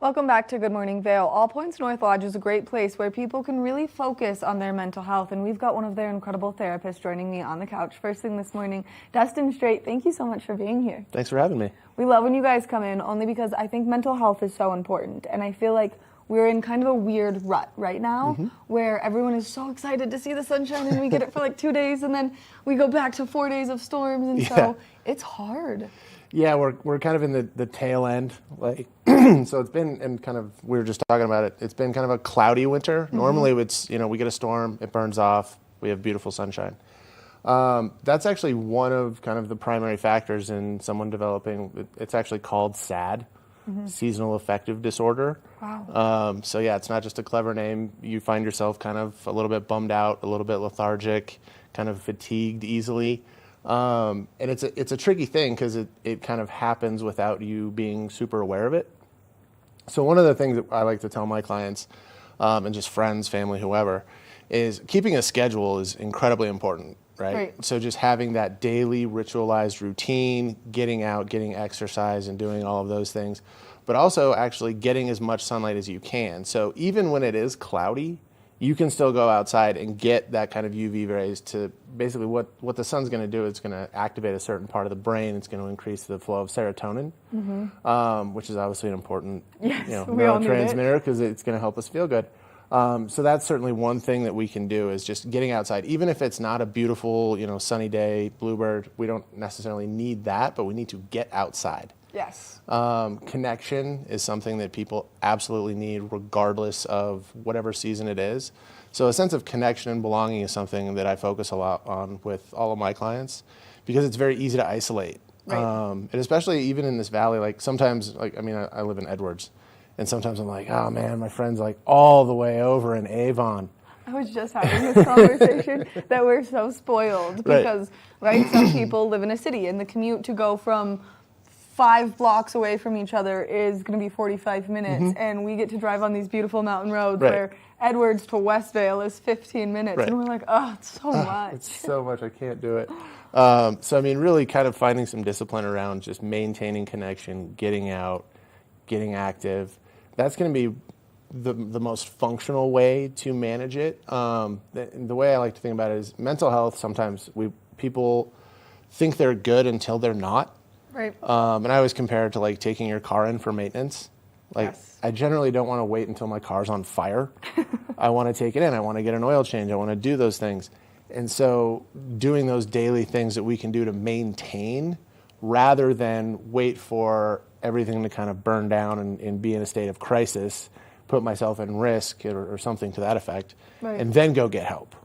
Welcome back to Good Morning Vail. All Points North Lodge is a great place where people can really focus on their mental health, and we've got one of their incredible therapists joining me on the couch first thing this morning. Dustin Straight, thank you so much for being here. Thanks for having me. We love when you guys come in only because I think mental health is so important, and I feel like we're in kind of a weird rut right now where everyone is so excited to see the sunshine and we get it for like 2 days and then we go back to 4 days of storms, and so it's hard. Yeah, we're kind of in the tail end, like so it's been, and kind of we were just talking about it. It's been kind of a cloudy winter. Normally, it's we get a storm, it burns off, we have beautiful sunshine. That's actually one of kind of the primary factors in someone developing. It's actually called SAD, seasonal affective disorder. Wow. So yeah, it's not just a clever name. You find yourself kind of a little bit bummed out, a little bit lethargic, kind of fatigued easily. And it's a tricky thing because it kind of happens without you being super aware of it. So one of the things that I like to tell my clients, and just friends, family, whoever, is keeping a schedule is incredibly important, right? So just having that daily ritualized routine, getting out, getting exercise and doing all of those things, but also actually getting as much sunlight as you can. So even when it is cloudy, you can still go outside and get that kind of UV rays to basically what the sun's going to do is it's going to activate a certain part of the brain. It's going to increase the flow of serotonin, which is obviously an important neurotransmitter because it's going to help us feel good. So that's certainly one thing that we can do is just getting outside. Even if it's not a beautiful, sunny day, bluebird, we don't necessarily need that, but we need to get outside. Yes. Connection is something that people absolutely need regardless of whatever season it is. So a sense of connection and belonging is something that I focus a lot on with all of my clients because it's very easy to isolate. And especially even in this valley, like sometimes, I live in Edwards, and sometimes I'm like, oh man, my friend's like all the way over in Avon. I was just having this conversation that we're so spoiled because, some people live in a city and the commute to go from 5 blocks away from each other is going to be 45 minutes, and we get to drive on these beautiful mountain roads where Edwards to West Vail is 15 minutes, and we're like, oh, it's so much. It's so much, I can't do it. So really kind of finding some discipline around just maintaining connection, getting out, getting active. That's going to be the most functional way to manage it. The way I like to think about it is mental health. Sometimes people think they're good until they're not. Right. And I always compare it to like taking your car in for maintenance. I generally don't want to wait until my car's on fire. I want to take it in. I want to get an oil change. I want to do those things. And so doing those daily things that we can do to maintain rather than wait for everything to kind of burn down and be in a state of crisis, put myself in risk or something to that effect, and then go get help.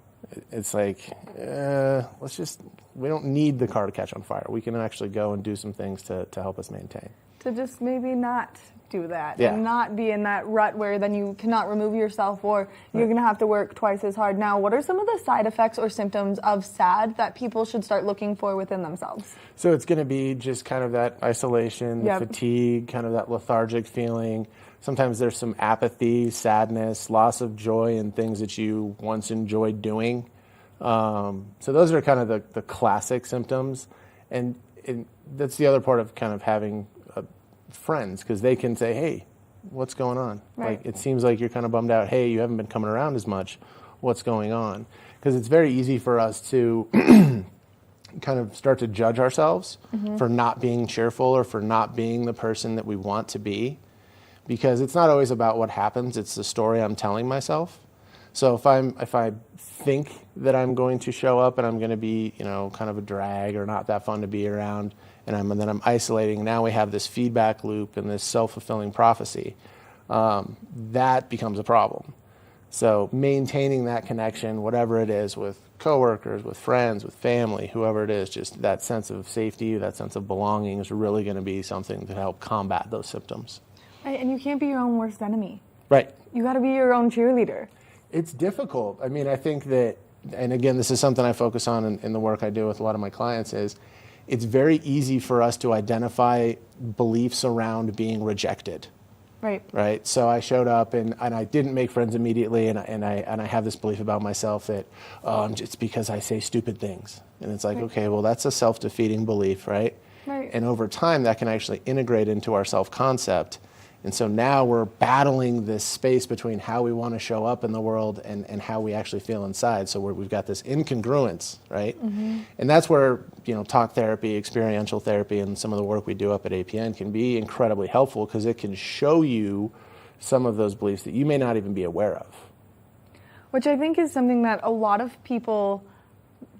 It's like, we don't need the car to catch on fire. We can actually go and do some things to help us maintain. To just maybe not do that and not be in that rut where then you cannot remove yourself or you're going to have to work twice as hard. Now, what are some of the side effects or symptoms of SAD that people should start looking for within themselves? So it's going to be just kind of that isolation, the fatigue, kind of that lethargic feeling. Sometimes there's some apathy, sadness, loss of joy in things that you once enjoyed doing. So those are kind of the classic symptoms. And that's the other part of kind of having friends, because they can say, hey, what's going on? Like, it seems like you're kind of bummed out. Hey, you haven't been coming around as much. What's going on? Because it's very easy for us to kind of start to judge ourselves for not being cheerful or for not being the person that we want to be. Because it's not always about what happens, it's the story I'm telling myself. So if I think that I'm going to show up and I'm going to be, kind of a drag or not that fun to be around, and then I'm isolating, now we have this feedback loop and this self-fulfilling prophecy. That becomes a problem. So maintaining that connection, whatever it is, with coworkers, with friends, with family, whoever it is, just that sense of safety, that sense of belonging is really going to be something to help combat those symptoms. Right, and you can't be your own worst enemy. Right. You got to be your own cheerleader. It's difficult. I mean, I think that, and again, this is something I focus on in the work I do with a lot of my clients, is it's very easy for us to identify beliefs around being rejected. Right. So I showed up and I didn't make friends immediately, and I have this belief about myself that it's because I say stupid things. And it's like, okay, well, that's a self-defeating belief, right? And over time, that can actually integrate into our self-concept. And so now we're battling this space between how we want to show up in the world and how we actually feel inside. So we've got this incongruence, right? And that's where, talk therapy, experiential therapy, and some of the work we do up at APN can be incredibly helpful, because it can show you some of those beliefs that you may not even be aware of. Which I think is something that a lot of people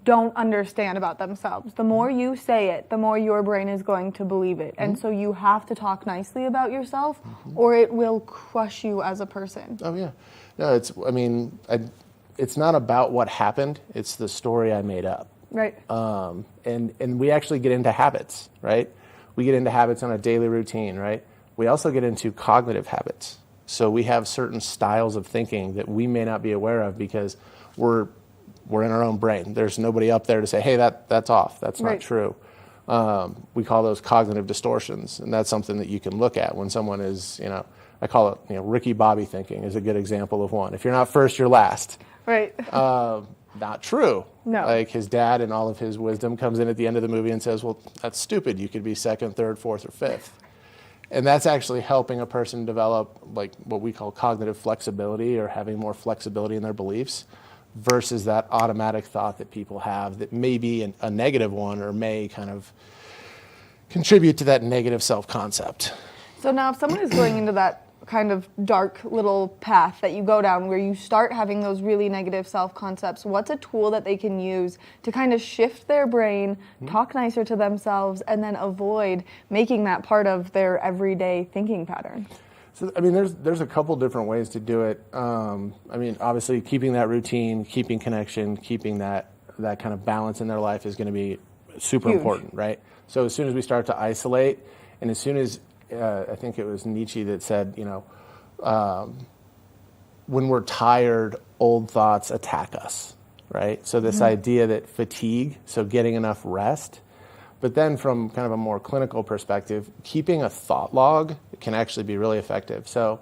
don't understand about themselves. The more you say it, the more your brain is going to believe it. And so you have to talk nicely about yourself or it will crush you as a person. Oh, yeah. No, it's not about what happened. It's the story I made up. Right. And we actually get into habits, right? We get into habits on a daily routine, right? We also get into cognitive habits. So we have certain styles of thinking that we may not be aware of because we're in our own brain. There's nobody up there to say, hey, that's off. That's not true. We call those cognitive distortions, and that's something that you can look at when someone is, I call it, Ricky Bobby thinking is a good example of one. If you're not first, you're last. Right. Not true. No. Like his dad and all of his wisdom comes in at the end of the movie and says, well, that's stupid. You could be second, third, fourth, or fifth. And that's actually helping a person develop like what we call cognitive flexibility or having more flexibility in their beliefs versus that automatic thought that people have that may be a negative one or may kind of contribute to that negative self-concept. So now if someone is going into that kind of dark little path that you go down where you start having those really negative self-concepts, what's a tool that they can use to kind of shift their brain, talk nicer to themselves, and then avoid making that part of their everyday thinking pattern? So, there's a couple different ways to do it. Obviously keeping that routine, keeping connection, keeping that kind of balance in their life is going to be super important, right? So as soon as we start to isolate, and as soon as I think it was Nietzsche that said, when we're tired, old thoughts attack us, right? So this idea that fatigue, so getting enough rest, but then from kind of a more clinical perspective, keeping a thought log can actually be really effective. So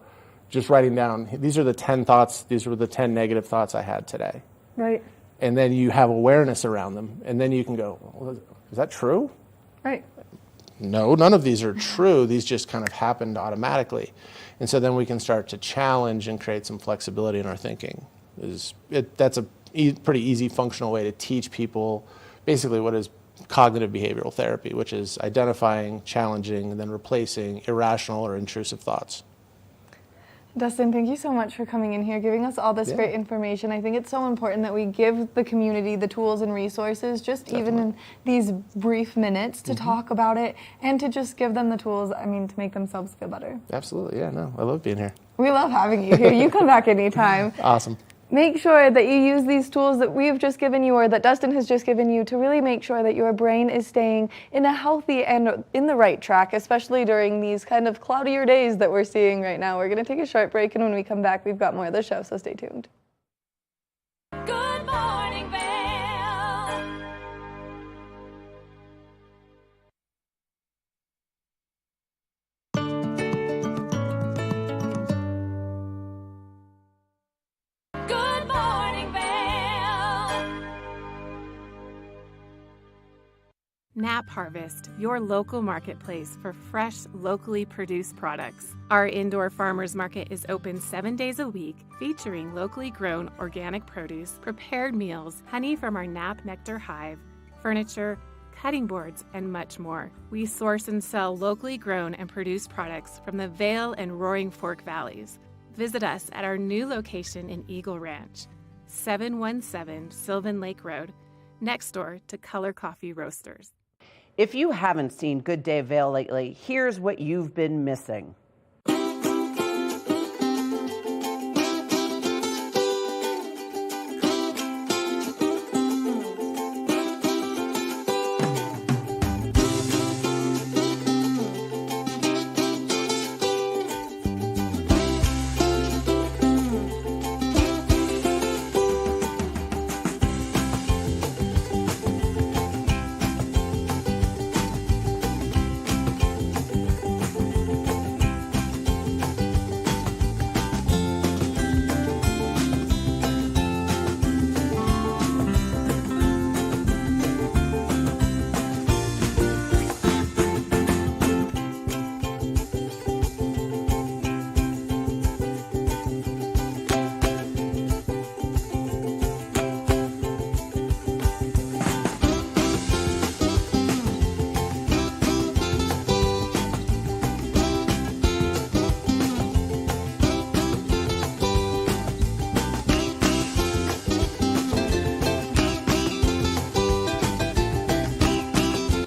just writing down, these are the 10 thoughts, these were the 10 negative thoughts I had today. Right. And then you have awareness around them, and then you can go, well, is that true? Right. No, none of these are true. These just kind of happened automatically. And so then we can start to challenge and create some flexibility in our thinking. That's a pretty easy functional way to teach people basically what is cognitive behavioral therapy, which is identifying, challenging, and then replacing irrational or intrusive thoughts. Dustin, thank you so much for coming in here, giving us all this great information. I think it's so important that we give the community the tools and resources, just even in these brief minutes, to talk about it and to just give them the tools, to make themselves feel better. Absolutely, yeah, no, I love being here. We love having you here. You come back anytime. Awesome. Make sure that you use these tools that we've just given you or that Dustin has just given you to really make sure that your brain is staying in a healthy and in the right track, especially during these kind of cloudier days that we're seeing right now. We're going to take a short break, and when we come back, we've got more of the show, so stay tuned. Good morning, Vail. Good morning, Vail. Knapp Harvest, your local marketplace for fresh, locally produced products. Our indoor farmers market is open 7 days a week, featuring locally grown organic produce, prepared meals, honey from our Knapp Nectar Hive, furniture, cutting boards, and much more. We source and sell locally grown and produced products from the Vail and Roaring Fork Valleys. Visit us at our new location in Eagle Ranch, 717 Sylvan Lake Road, next door to Color Coffee Roasters. If you haven't seen Good Day Vail lately, here's what you've been missing.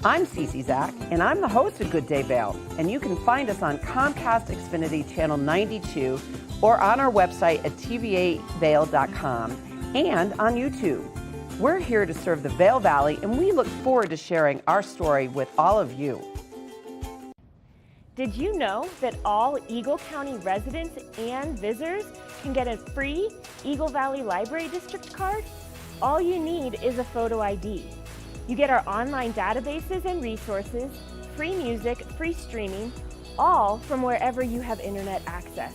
I'm Cece Zach, and I'm the host of Good Day Vail, and you can find us on Comcast Xfinity Channel 92 or on our website at tva8vail.com and on YouTube. We're here to serve the Vail Valley, and we look forward to sharing our story with all of you. Did you know that all Eagle County residents and visitors can get a free Eagle Valley Library District card? All you need is a photo ID. You get our online databases and resources, free music, free streaming, all from wherever you have internet access.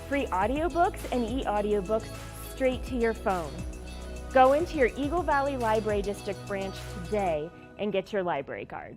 Free audiobooks and e-audiobooks straight to your phone. Go into your Eagle Valley Library District branch today and get your library card.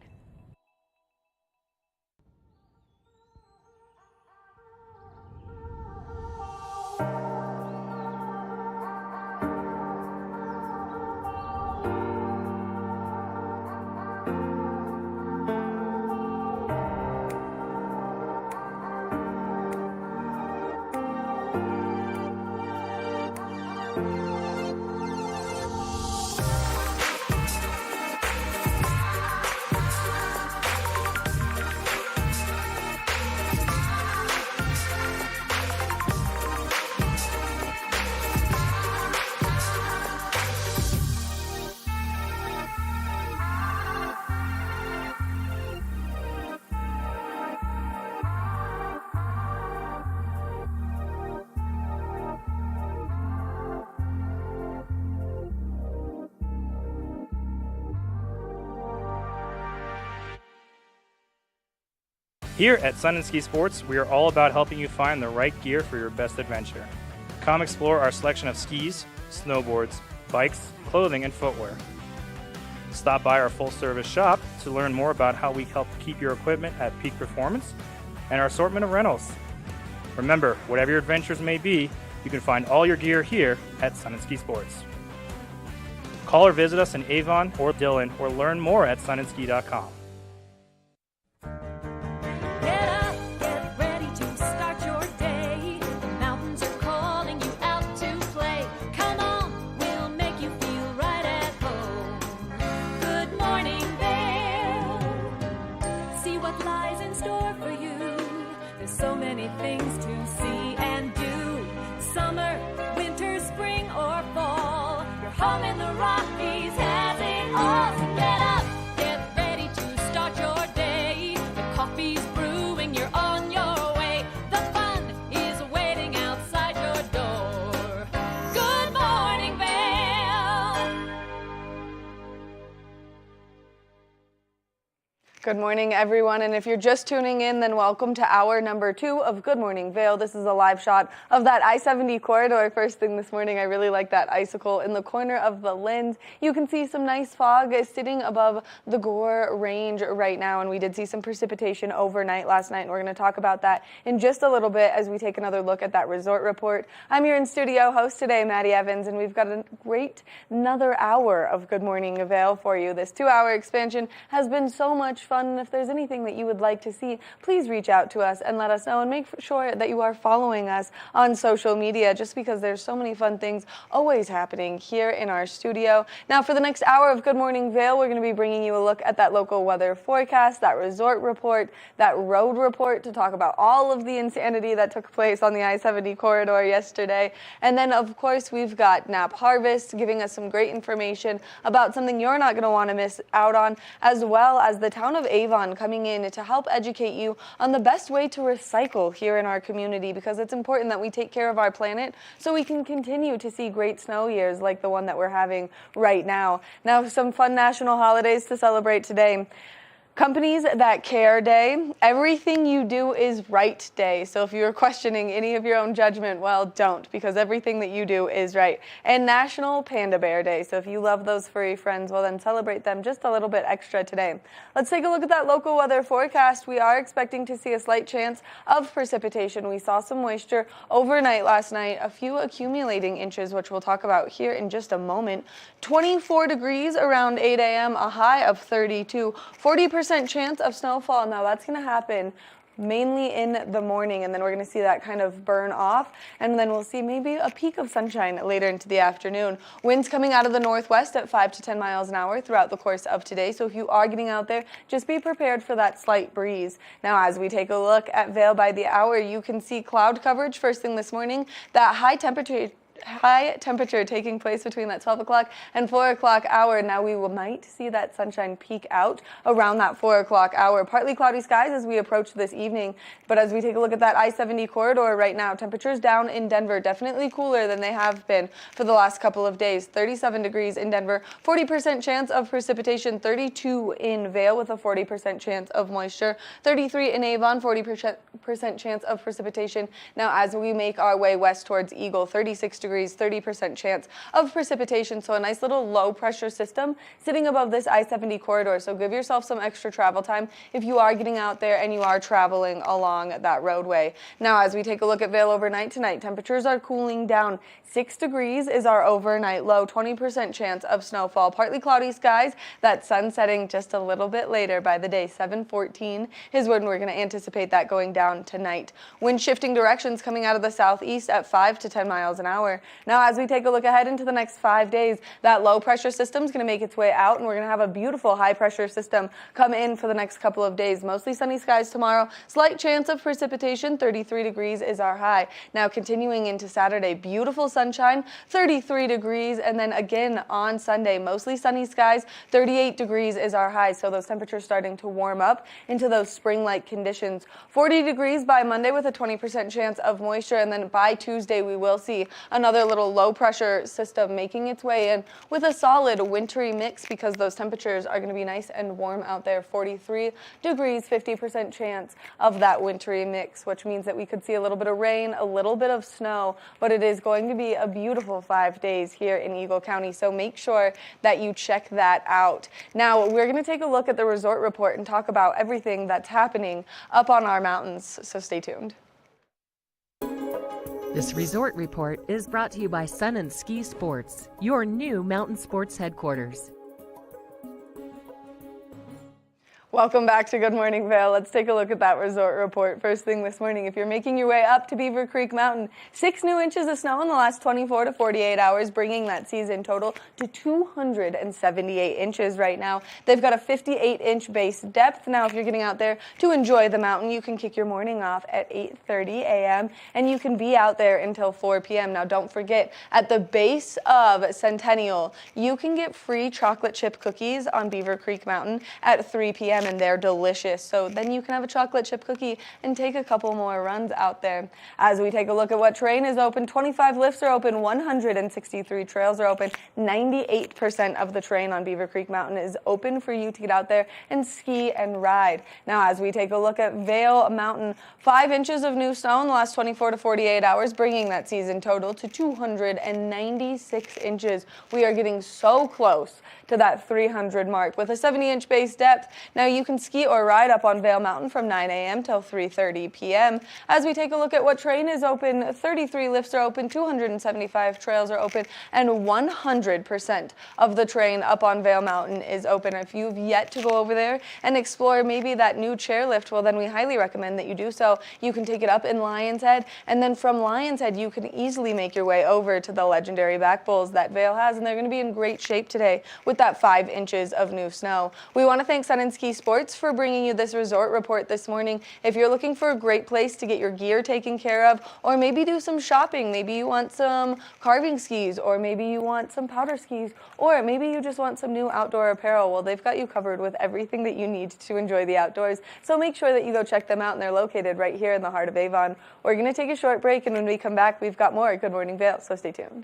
Here at Sun and Ski Sports, we are all about helping you find the right gear for your best adventure. Come explore our selection of skis, snowboards, bikes, clothing, and footwear. Stop by our full-service shop to learn more about how we help keep your equipment at peak performance and our assortment of rentals. Remember, whatever your adventures may be, you can find all your gear here at Sun and Ski Sports. Call or visit us in Avon or Dillon or learn more at sunandski.com. Good morning, everyone, and if you're just tuning in, then welcome to hour number 2 of Good Morning Vail. This is a live shot of that I-70 corridor. First thing this morning, I really like that icicle in the corner of the lens. You can see some nice fog sitting above the Gore Range right now, and we did see some precipitation overnight last night, and we're going to talk about that in just a little bit as we take another look at that resort report. I'm your in-studio host today, Maddie Evans, and we've got a great another hour of Good Morning Vail for you. This 2-hour expansion has been so much fun. And if there's anything that you would like to see, please reach out to us and let us know, and make sure that you are following us on social media, just because there's so many fun things always happening here in our studio. Now, for the next hour of Good Morning Vail, we're going to be bringing you a look at that local weather forecast, that resort report, that road report, to talk about all of the insanity that took place on the I-70 corridor yesterday. And then, of course, we've got Knapp Harvest giving us some great information about something you're not going to want to miss out on, as well as the town of Avon coming in to help educate you on the best way to recycle here in our community, because it's important that we take care of our planet so we can continue to see great snow years like the one that we're having right now. Now, some fun national holidays to celebrate today. Companies That Care Day, Everything You Do Is Right Day. So if you're questioning any of your own judgment, well, don't, because everything that you do is right. And National Panda Bear Day. So if you love those furry friends, well, then celebrate them just a little bit extra today. Let's take a look at that local weather forecast. We are expecting to see a slight chance of precipitation. We saw some moisture overnight last night, a few accumulating inches, which we'll talk about here in just a moment. 24 degrees around 8 a.m., a high of 32, 40% chance of snowfall. Now that's going to happen mainly in the morning, and then we're going to see that kind of burn off, and then we'll see maybe a peak of sunshine later into the afternoon. Winds coming out of the northwest at 5 to 10 miles an hour throughout the course of today, so if you are getting out there, just be prepared for that slight breeze. Now, as we take a look at Vail by the hour, you can see cloud coverage first thing this morning. That high temperature taking place between that 12 o'clock and 4 o'clock hour. Now we might see that sunshine peak out around that 4 o'clock hour. Partly cloudy skies as we approach this evening. But as we take a look at that I-70 corridor right now, temperatures down in Denver, definitely cooler than they have been for the last couple of days. 37 degrees in Denver, 40% chance of precipitation, 32 in Vail with a 40% chance of moisture, 33 in Avon, 40% chance of precipitation. Now as we make our way west towards Eagle, 36 degrees, 30% chance of precipitation. So a nice little low pressure system sitting above this I-70 corridor. So give yourself some extra travel time if you are getting out there and you are traveling along that roadway. Now, as we take a look at Vail overnight tonight, temperatures are cooling down. 6 degrees is our overnight low, 20% chance of snowfall. Partly cloudy skies, that sun setting just a little bit later by the day. 7:14 is when we're going to anticipate that going down tonight. Wind shifting directions coming out of the southeast at 5 to 10 miles an hour. Now, as we take a look ahead into the next 5 days, that low pressure system is going to make its way out, and we're going to have a beautiful high pressure system come in for the next couple of days. Mostly sunny skies tomorrow, slight chance of precipitation, 33 degrees is our high. Now, continuing into Saturday, beautiful sunshine, 33 degrees, and then again on Sunday, mostly sunny skies, 38 degrees is our high. So those temperatures starting to warm up into those spring-like conditions. 40 degrees by Monday with a 20% chance of moisture, and then by Tuesday we will see another little low pressure system making its way in with a solid wintry mix because those temperatures are going to be nice and warm out there. 43 degrees, 50% chance of that wintry mix, which means that we could see a little bit of rain, a little bit of snow, but it is going to be a beautiful 5 days here in Eagle County, so make sure that you check that out. Now, we're going to take a look at the resort report and talk about everything that's happening up on our mountains, so stay tuned. This resort report is brought to you by Sun and Ski Sports, your new mountain sports headquarters. Welcome back to Good Morning Vail. Let's take a look at that resort report. First thing this morning, if you're making your way up to Beaver Creek Mountain, 6 new inches of snow in the last 24 to 48 hours, bringing that season total to 278 inches right now. They've got a 58-inch base depth. Now, if you're getting out there to enjoy the mountain, you can kick your morning off at 8:30 a.m. and you can be out there until 4 p.m. Now, don't forget, at the base of Centennial, you can get free chocolate chip cookies on Beaver Creek Mountain at 3 p.m. and they're delicious. So then you can have a chocolate chip cookie and take a couple more runs out there. As we take a look at what terrain is open, 25 lifts are open, 163 trails are open, 98% of the terrain on Beaver Creek Mountain is open for you to get out there and ski and ride. Now, as we take a look at Vail Mountain, 5 inches of new snow in the last 24 to 48 hours, bringing that season total to 296 inches. We are getting so close to that 300 mark with a 70-inch base depth. Now, you can ski or ride up on Vail Mountain from 9 a.m. till 3:30 p.m. As we take a look at what terrain is open, 33 lifts are open, 275 trails are open, and 100% of the terrain up on Vail Mountain is open. If you've yet to go over there and explore maybe that new chairlift, well, then we highly recommend that you do so. You can take it up in Lion's Head, and then from Lion's Head, you can easily make your way over to the legendary back bowls that Vail has, and they're going to be in great shape today with that 5 inches of new snow. We want to thank Sun and Ski Sports for bringing you this resort report this morning. If you're looking for a great place to get your gear taken care of, or maybe do some shopping, maybe you want some carving skis, or maybe you want some powder skis, or maybe you just want some new outdoor apparel, well, they've got you covered with everything that you need to enjoy the outdoors. So make sure that you go check them out, and they're located right here in the heart of Avon. We're going to take a short break, and when we come back, we've got more Good Morning Vail, so stay tuned.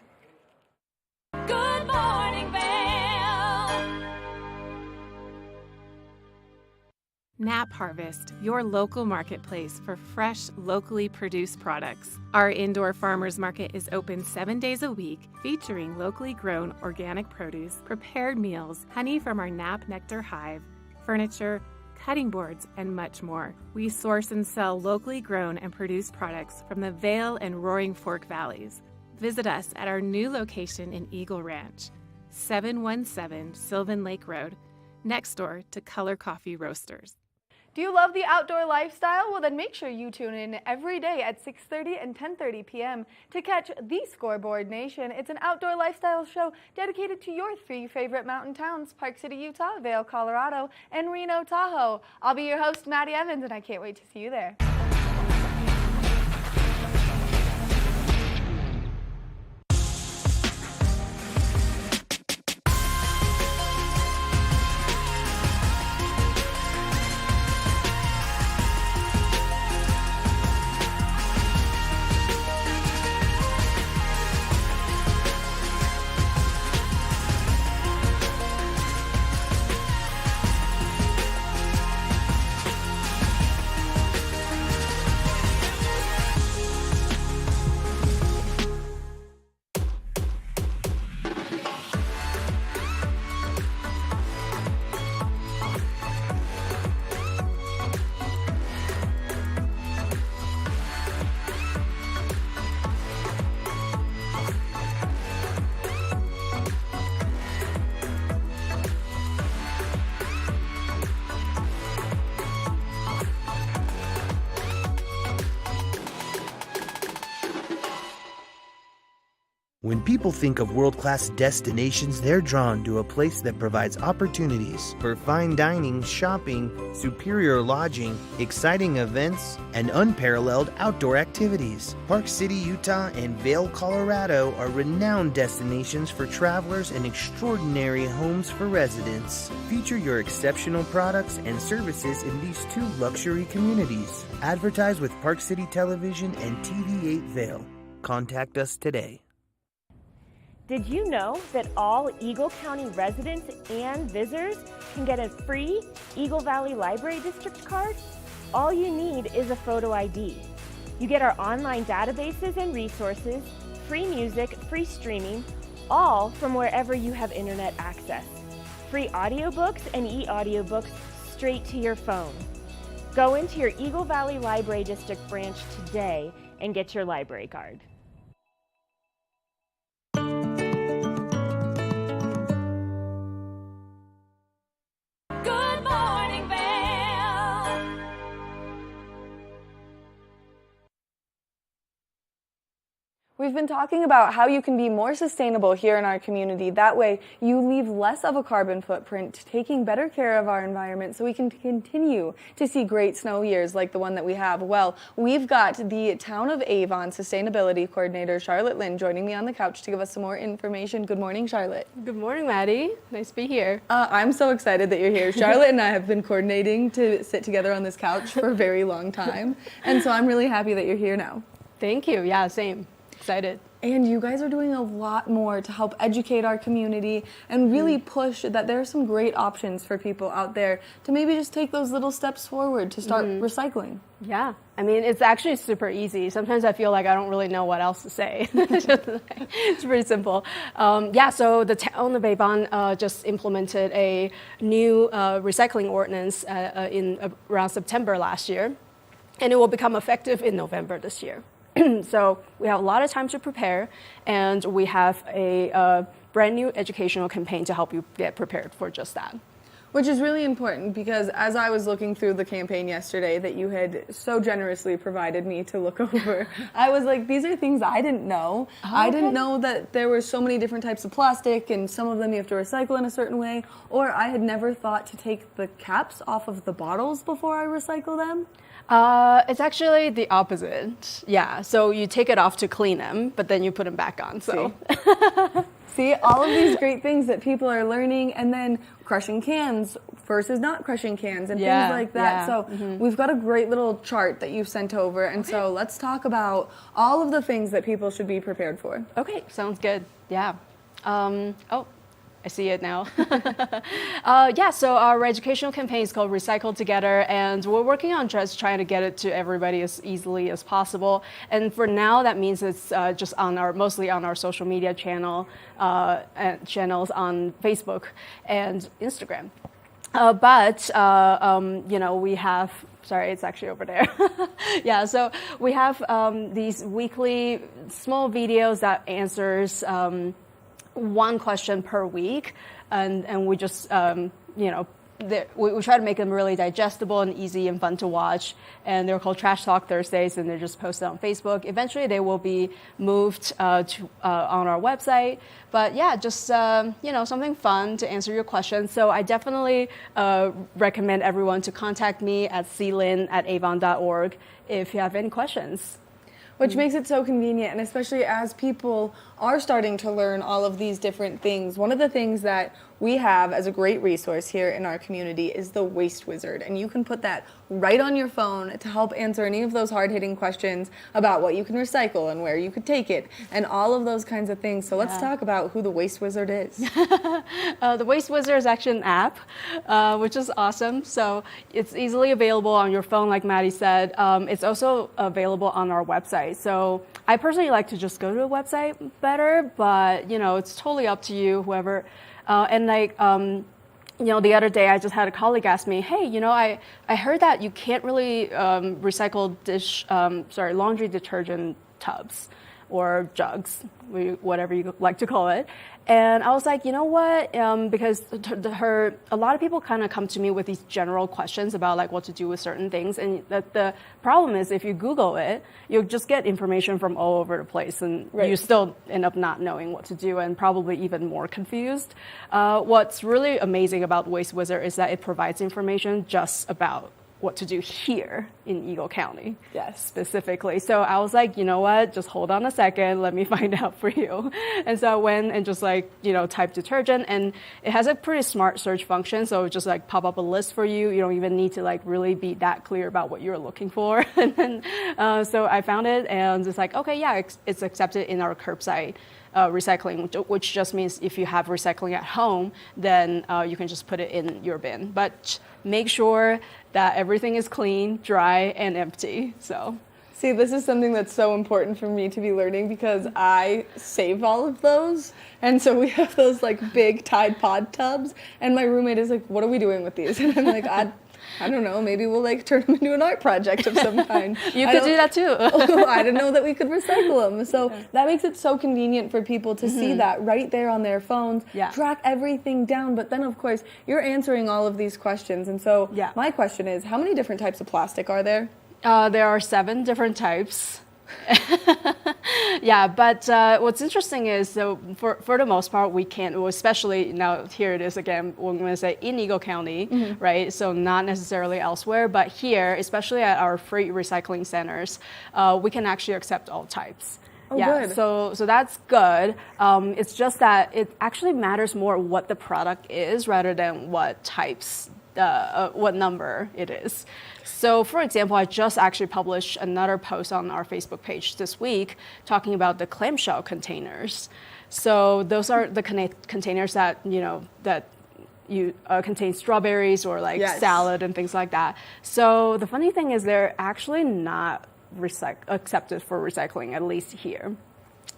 Good morning, Vail. Knapp Harvest, your local marketplace for fresh, locally produced products. Our indoor farmers market is open 7 days a week, featuring locally grown organic produce, prepared meals, honey from our Knapp nectar hive, furniture, cutting boards, and much more. We source and sell locally grown and produced products from the Vail and Roaring Fork Valleys. Visit us at our new location in Eagle Ranch, 717 Sylvan Lake Road, next door to Color Coffee Roasters. Do you love the outdoor lifestyle? Well, then make sure you tune in every day at 6:30 and 10:30 p.m. to catch the Scoreboard Nation. It's an outdoor lifestyle show dedicated to your 3 favorite mountain towns: Park City, Utah, Vail, Colorado, and Reno, Tahoe. I'll be your host, Maddie Evans, and I can't wait to see you there. When people think of world-class destinations, they're drawn to a place that provides opportunities for fine dining, shopping, superior lodging, exciting events, and unparalleled outdoor activities. Park City, Utah, and Vail, Colorado are renowned destinations for travelers and extraordinary homes for residents. Feature your exceptional products and services in these 2 luxury communities. Advertise with Park City Television and TV8 Vail. Contact us today. Did you know that all Eagle County residents and visitors can get a free Eagle Valley Library District card? All you need is a photo ID. You get our online databases and resources, free music, free streaming, all from wherever you have internet access. Free audiobooks and e-audiobooks straight to your phone. Go into your Eagle Valley Library District branch today and get your library card. Good morning, Vail. We've been talking about how you can be more sustainable here in our community. That way, you leave less of a carbon footprint, taking better care of our environment so we can continue to see great snow years like the one that we have. Well, we've got the Town of Avon Sustainability Coordinator, Charlotte Lynn, joining me on the couch to give us some more information. Good morning, Charlotte. Good morning, Maddie. Nice to be here. I'm so excited that you're here. Charlotte and I have been coordinating to sit together on this couch for a very long time, and so I'm really happy that you're here now. Thank you. Yeah, same. Excited. And you guys are doing a lot more to help educate our community and really push that there are some great options for people out there to maybe just take those little steps forward to start recycling. Yeah. I mean, it's actually super easy. Sometimes I feel like I don't really know what else to say. It's pretty simple. So the town of Avon just implemented a new recycling ordinance in around September last year, and it will become effective in November this year. So we have a lot of time to prepare, and we have a brand new educational campaign to help you get prepared for just that. Which is really important because as I was looking through the campaign yesterday that you had so generously provided me to look over, I was like, these are things I didn't know. I didn't know that there were so many different types of plastic and some of them you have to recycle in a certain way, or I had never thought to take the caps off of the bottles before I recycle them. It's actually the opposite. Yeah, so you take it off to clean them, but then you put them back on. So, See, all of these great things that people are learning, and then crushing cans versus not crushing cans and things like that. So we've got a great little chart that you've sent over, and so let's talk about all of the things that people should be prepared for. Okay, sounds good. Yeah. I see it now. So our educational campaign is called Recycle Together, and we're working on just trying to get it to everybody as easily as possible. And for now, that means it's just mostly on our social media channels on Facebook and Instagram. We have. Sorry, it's actually over there. So we have these weekly small videos that answers one question per week, and we just we try to make them really digestible and easy and fun to watch. And they're called Trash Talk Thursdays, and they're just posted on Facebook. Eventually, they will be moved on our website. But yeah, just something fun to answer your questions. So I definitely recommend everyone to contact me at clyn@avon.org if you have any questions. Which makes it so convenient, and especially as people are starting to learn all of these different things. One of the things that we have as a great resource here in our community is the Waste Wizard, and you can put that right on your phone to help answer any of those hard-hitting questions about what you can recycle and where you could take it, and all of those kinds of things. So let's talk about who the Waste Wizard is. The Waste Wizard is actually an app, which is awesome. So it's easily available on your phone, like Maddie said. It's also available on our website. So I personally like to just go to the website better, but it's totally up to you, whoever. The other day I just had a colleague ask me, hey, I heard that you can't really recycle laundry detergent tubs or jugs, whatever you like to call it. And I was like, you know what? Because a lot of people kind of come to me with these general questions about like what to do with certain things. And the problem is if you Google it, you'll just get information from all over the place, and you still end up not knowing what to do and probably even more confused. What's really amazing about Waste Wizard is that it provides information just about what to do here in Eagle County, specifically. So I was like, you know what, just hold on a second, let me find out for you. And so I went and just typed detergent, and it has a pretty smart search function, so it just pop up a list for you. You don't even need to really be that clear about what you're looking for. And then, so I found it, and it's okay, yeah, it's accepted in our curbside recycling, which just means if you have recycling at home, then you can just put it in your bin. But make sure that everything is clean, dry, and empty. So, see, this is something that's so important for me to be learning because I save all of those. And so we have those big Tide Pod tubs, and my roommate is like, what are we doing with these? And I'm like, I don't know, maybe we'll turn them into an art project of some kind. You could do that too. I didn't know that we could recycle them. So that makes it so convenient for people to see that right there on their phones, track everything down. But then, of course, you're answering all of these questions. And so my question is, how many different types of plastic are there? There are 7 different types. But what's interesting is, so for the most part, we can't, especially now here it is again, we're going to say in Eagle County, right? So not necessarily elsewhere, but here, especially at our free recycling centers, we can actually accept all types. Good. So that's good. It's just that it actually matters more what the product is rather than what types, what number it is. So, for example, I just actually published another post on our Facebook page this week talking about the clamshell containers. So those are the containers that contain strawberries or salad and things like that. So the funny thing is they're actually not accepted for recycling, at least here.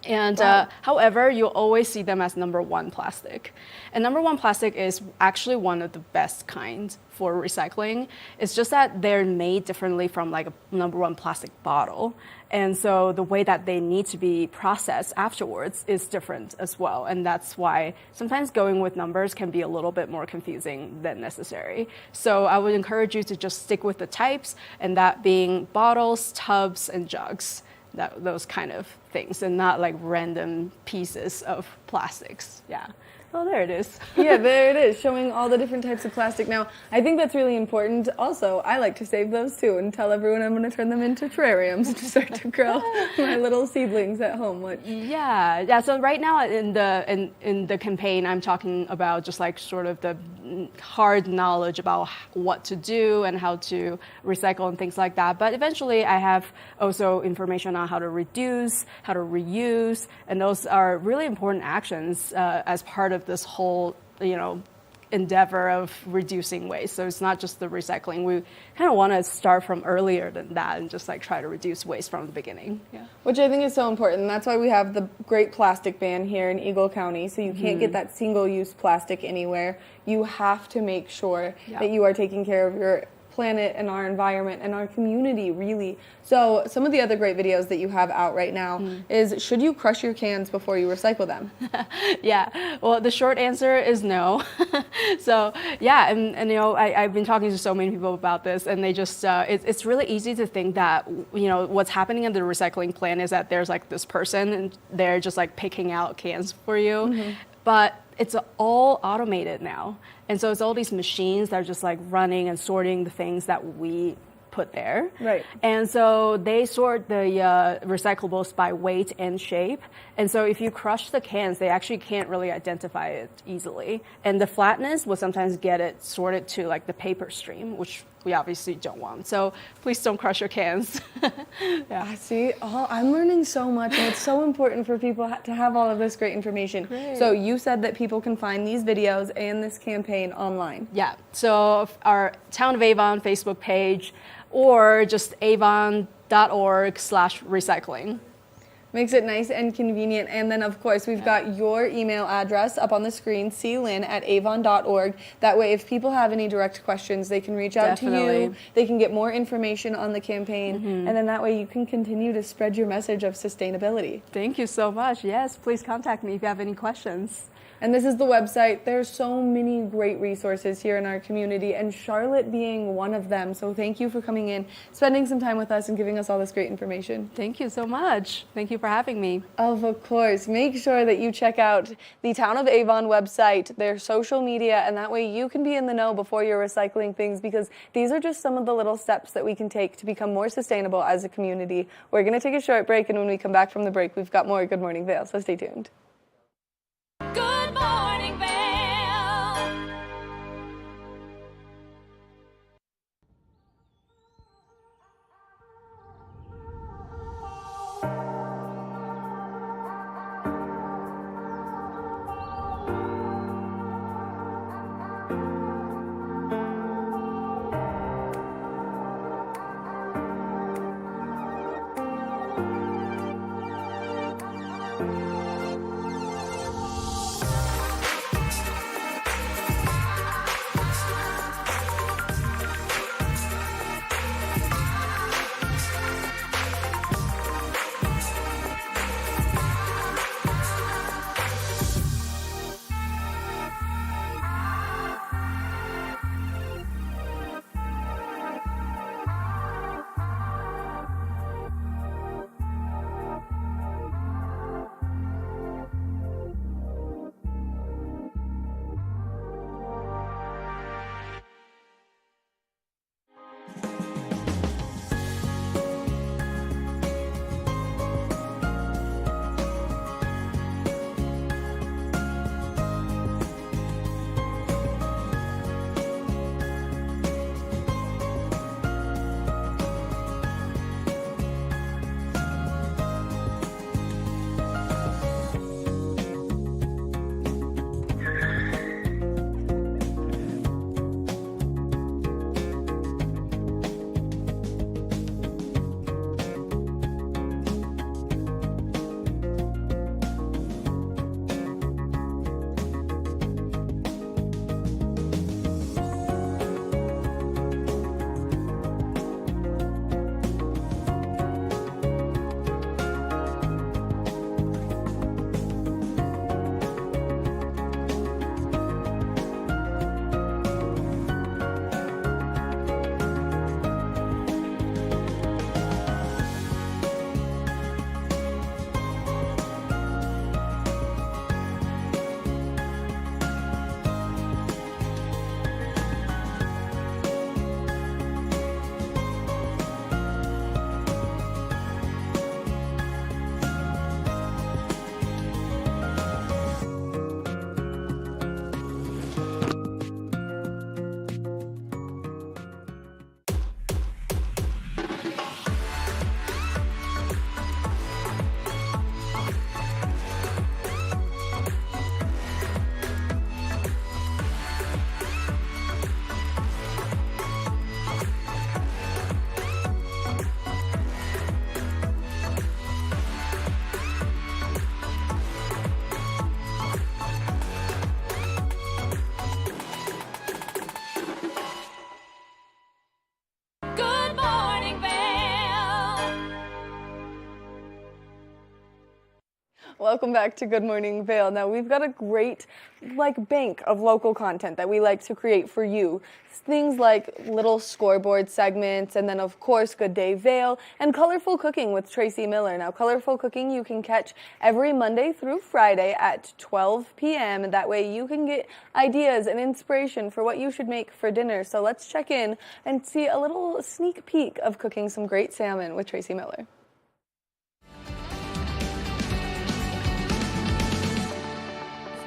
And however, you'll always see them as number 1 plastic. And number 1 plastic is actually one of the best kinds for recycling. It's just that they're made differently from a number 1 plastic bottle. And so the way that they need to be processed afterwards is different as well. And that's why sometimes going with numbers can be a little bit more confusing than necessary. So I would encourage you to just stick with the types, and that being bottles, tubs, and jugs. Those kind of things, and not random pieces of plastics. Oh, there it is. Yeah, there it is, showing all the different types of plastic. Now, I think that's really important. Also, I like to save those too and tell everyone I'm going to turn them into terrariums to start to grow my little seedlings at home. Yeah. So right now in the campaign, I'm talking about just sort of the hard knowledge about what to do and how to recycle and things like that. But eventually, I have also information on how to reduce, how to reuse, and those are really important actions as part of this whole, endeavor of reducing waste. So it's not just the recycling. We kind of want to start from earlier than that and just try to reduce waste from the beginning. Which I think is so important. That's why we have the great plastic ban here in Eagle County. So you can't get that single-use plastic anywhere. You have to make sure that you are taking care of your planet and our environment and our community, really. So some of the other great videos that you have out right now is, should you crush your cans before you recycle them? Yeah, well, the short answer is no. So yeah, and you know, I've been talking to so many people about this, and they just, it's really easy to think that, you know, what's happening in the recycling plant is that there's like this person and they're just like picking out cans for you. But it's all automated now. And so it's all these machines that are just like running and sorting the things that we put there. Right. And so they sort the recyclables by weight and shape. And so if you crush the cans, they actually can't really identify it easily. And the flatness will sometimes get it sorted to like the paper stream, which we obviously don't want. So please don't crush your cans. Yeah. See, I'm learning so much, and it's so important for people to have all of this great information. Great. So you said that people can find these videos and this campaign online. Yeah, so our Town of Avon Facebook page, or just avon.org/recycling. Makes it nice and convenient. And then, of course, we've got your email address up on the screen, clynn@avon.org. That way, if people have any direct questions, they can reach out to you. They can get more information on the campaign. And then that way, you can continue to spread your message of sustainability. Thank you so much. Yes, please contact me if you have any questions. And this is the website. There's so many great resources here in our community, and Charlotte being one of them. So thank you for coming in, spending some time with us, and giving us all this great information. Thank you so much. Thank you for having me. Of course. Make sure that you check out the Town of Avon website, their social media, and that way you can be in the know before you're recycling things, because these are just some of the little steps that we can take to become more sustainable as a community. We're going to take a short break, and when we come back from the break, we've got more Good Morning Vail, so stay tuned. Good morning, Vail. Welcome back to Good Morning Vail. Now we've got a great bank of local content that we like to create for you. Things like little scoreboard segments, and then of course Good Day Vail and Colorful Cooking with Tracy Miller. Now Colorful Cooking you can catch every Monday through Friday at 12 p.m. and that way you can get ideas and inspiration for what you should make for dinner. So let's check in and see a little sneak peek of cooking some great salmon with Tracy Miller.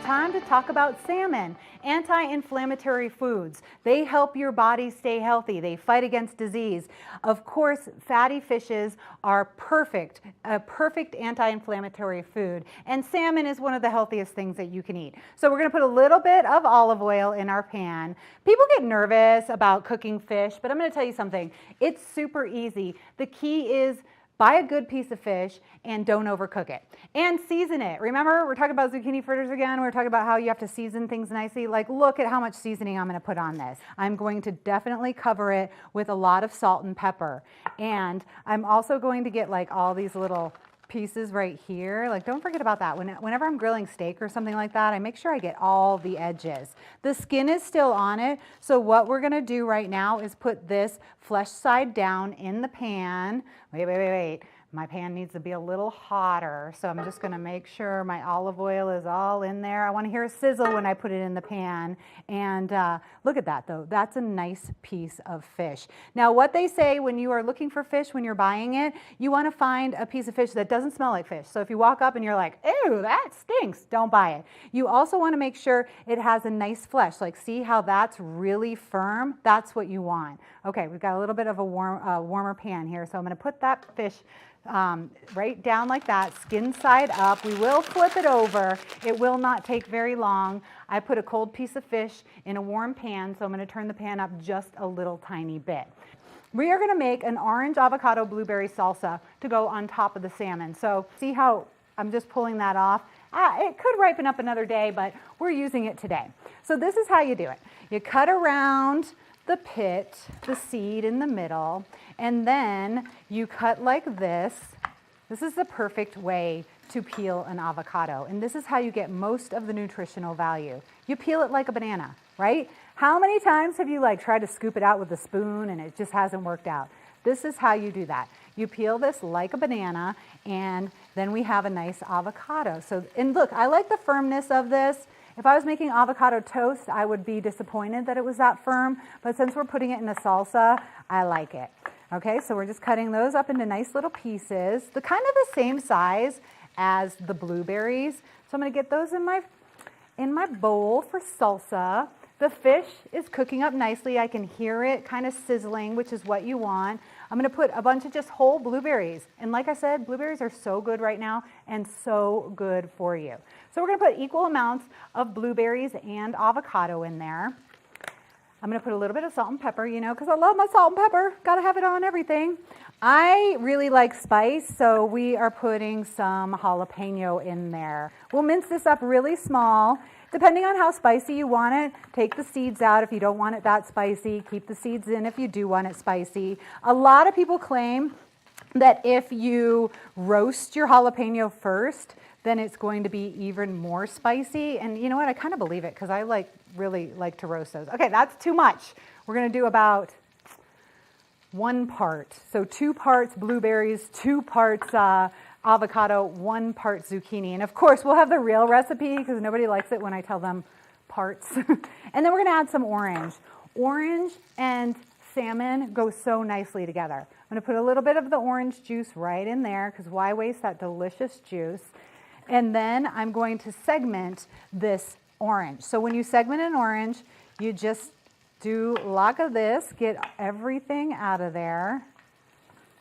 Time to talk about salmon. Anti-inflammatory foods. They help your body stay healthy. They fight against disease. Of course, fatty fishes are a perfect anti-inflammatory food. And salmon is one of the healthiest things that you can eat. So we're going to put a little bit of olive oil in our pan. People get nervous about cooking fish, but I'm going to tell you something. It's super easy. The key is buy a good piece of fish and don't overcook it. And season it. Remember, we're talking about zucchini fritters again. We're talking about how you have to season things nicely. Like, look at how much seasoning I'm going to put on this. I'm going to definitely cover it with a lot of salt and pepper. And I'm also going to get like all these little pieces right here. Like, don't forget about that. Whenever I'm grilling steak or something like that, I make sure I get all the edges. The skin is still on it. So what we're going to do right now is put this flesh side down in the pan. Wait. My pan needs to be a little hotter, so I'm just going to make sure my olive oil is all in there. I want to hear a sizzle when I put it in the pan. And look at that, though. That's a nice piece of fish. Now, what they say when you are looking for fish, when you're buying it, you want to find a piece of fish that doesn't smell like fish. So if you walk up and you're like, ew, that stinks, don't buy it. You also want to make sure it has a nice flesh. Like, see how that's really firm? That's what you want. Okay, we've got a little bit of a warmer pan here, so I'm going to put that fish right down like that, skin side up. We will flip it over. It will not take very long. I put a cold piece of fish in a warm pan, so I'm going to turn the pan up just a little tiny bit. We are going to make an orange avocado blueberry salsa to go on top of the salmon. So see how I'm just pulling that off? It could ripen up another day, but we're using it today. So this is how you do it. You cut around the pit, the seed in the middle, and then you cut like this. This is the perfect way to peel an avocado, and this is how you get most of the nutritional value. You peel it like a banana, right? How many times have you tried to scoop it out with a spoon and it just hasn't worked out? This is how you do that. You peel this like a banana, and then we have a nice avocado. So, and look, I like the firmness of this. If I was making avocado toast, I would be disappointed that it was that firm, but since we're putting it in a salsa, I like it. Okay, so we're just cutting those up into nice little pieces, the kind of the same size as the blueberries. So I'm going to get those in my bowl for salsa. The fish is cooking up nicely. I can hear it kind of sizzling, which is what you want. I'm going to put a bunch of just whole blueberries. And like I said, blueberries are so good right now and so good for you. So we're going to put equal amounts of blueberries and avocado in there. I'm going to put a little bit of salt and pepper, because I love my salt and pepper. Got to have it on everything. I really like spice, so we are putting some jalapeno in there. We'll mince this up really small. Depending on how spicy you want it, take the seeds out if you don't want it that spicy. Keep the seeds in if you do want it spicy. A lot of people claim that if you roast your jalapeno first, then it's going to be even more spicy. And you know what? I kind of believe it because I really like to roast those. Okay, that's too much. We're going to do about 1 part. So 2 parts blueberries, 2 parts avocado, 1 part zucchini. And of course, we'll have the real recipe because nobody likes it when I tell them parts. And then we're going to add some orange. Orange and salmon go so nicely together. I'm going to put a little bit of the orange juice right in there because why waste that delicious juice? And then I'm going to segment this orange. So when you segment an orange, you just do like this, get everything out of there.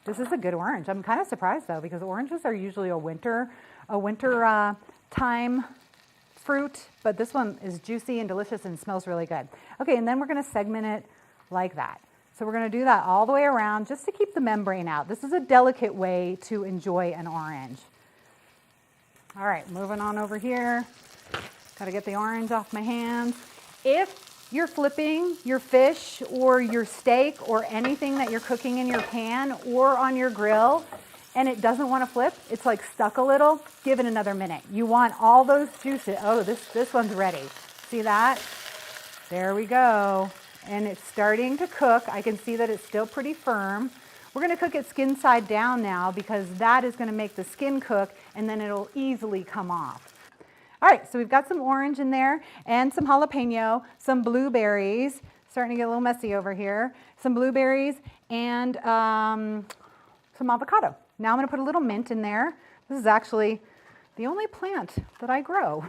This is a good orange. I'm kind of surprised though because oranges are usually a winter time fruit, but this one is juicy and delicious and smells really good. Okay, and then we're going to segment it like that. So we're going to do that all the way around just to keep the membrane out. This is a delicate way to enjoy an orange. All right, moving on over here. Got to get the orange off my hands. If you're flipping your fish or your steak or anything that you're cooking in your pan or on your grill, and it doesn't want to flip, it's like stuck a little, give it another minute. You want all those juices. Oh, this one's ready. See that? There we go. And it's starting to cook. I can see that it's still pretty firm. We're going to cook it skin side down now because that is going to make the skin cook, and then it'll easily come off. All right, so we've got some orange in there and some jalapeno, some blueberries, starting to get a little messy over here, some blueberries and some avocado. Now I'm going to put a little mint in there. This is actually the only plant that I grow.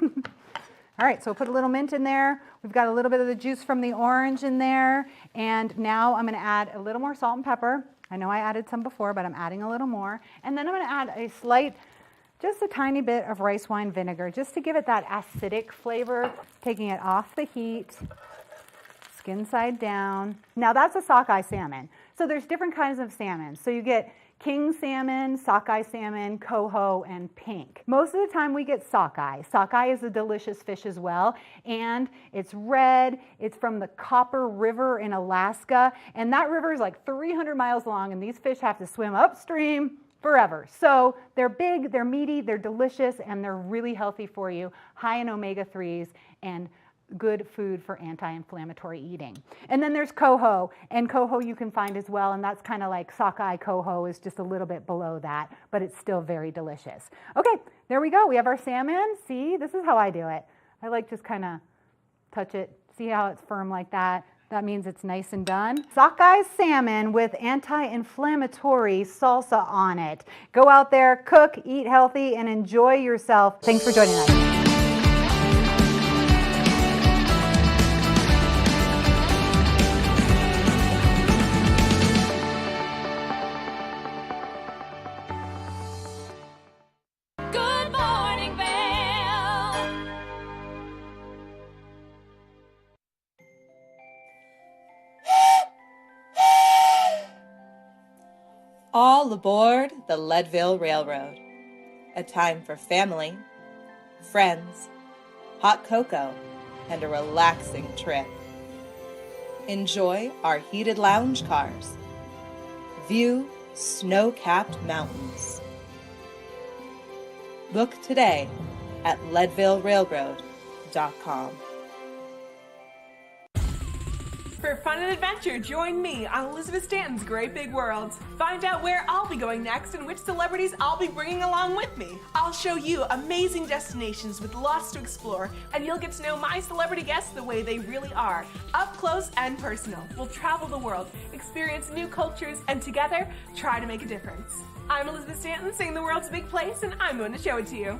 All right, so we'll put a little mint in there. We've got a little bit of the juice from the orange in there. And now I'm going to add a little more salt and pepper. I know I added some before, but I'm adding a little more. And then I'm going to add a slight, just a tiny bit of rice wine vinegar, just to give it that acidic flavor, taking it off the heat, skin side down. Now that's a sockeye salmon. So there's different kinds of salmon. So you get king salmon, sockeye salmon, coho, and pink. Most of the time we get sockeye. Sockeye is a delicious fish as well, and it's red. It's from the Copper River in Alaska, and that river is like 300 miles long, and these fish have to swim upstream forever. So they're big, they're meaty, they're delicious, and they're really healthy for you, high in omega-3s, and good food for anti-inflammatory eating. And then there's coho, and coho you can find as well, and that's kind of like sockeye coho is just a little bit below that, but it's still very delicious. Okay, there we go. We have our salmon. See, this is how I do it. I like just kind of touch it. See how it's firm like that? That means it's nice and done. Sockeye salmon with anti-inflammatory salsa on it. Go out there, cook, eat healthy, and enjoy yourself. Thanks for joining us. All aboard the Leadville Railroad. A time for family, friends, hot cocoa, and a relaxing trip. Enjoy our heated lounge cars. View snow-capped mountains. Book today at leadvillerailroad.com. For fun and adventure, join me on Elizabeth Stanton's Great Big World. Find out where I'll be going next and which celebrities I'll be bringing along with me. I'll show you amazing destinations with lots to explore, and you'll get to know my celebrity guests the way they really are, up close and personal. We'll travel the world, experience new cultures, and together, try to make a difference. I'm Elizabeth Stanton, saying the world's a big place, and I'm going to show it to you.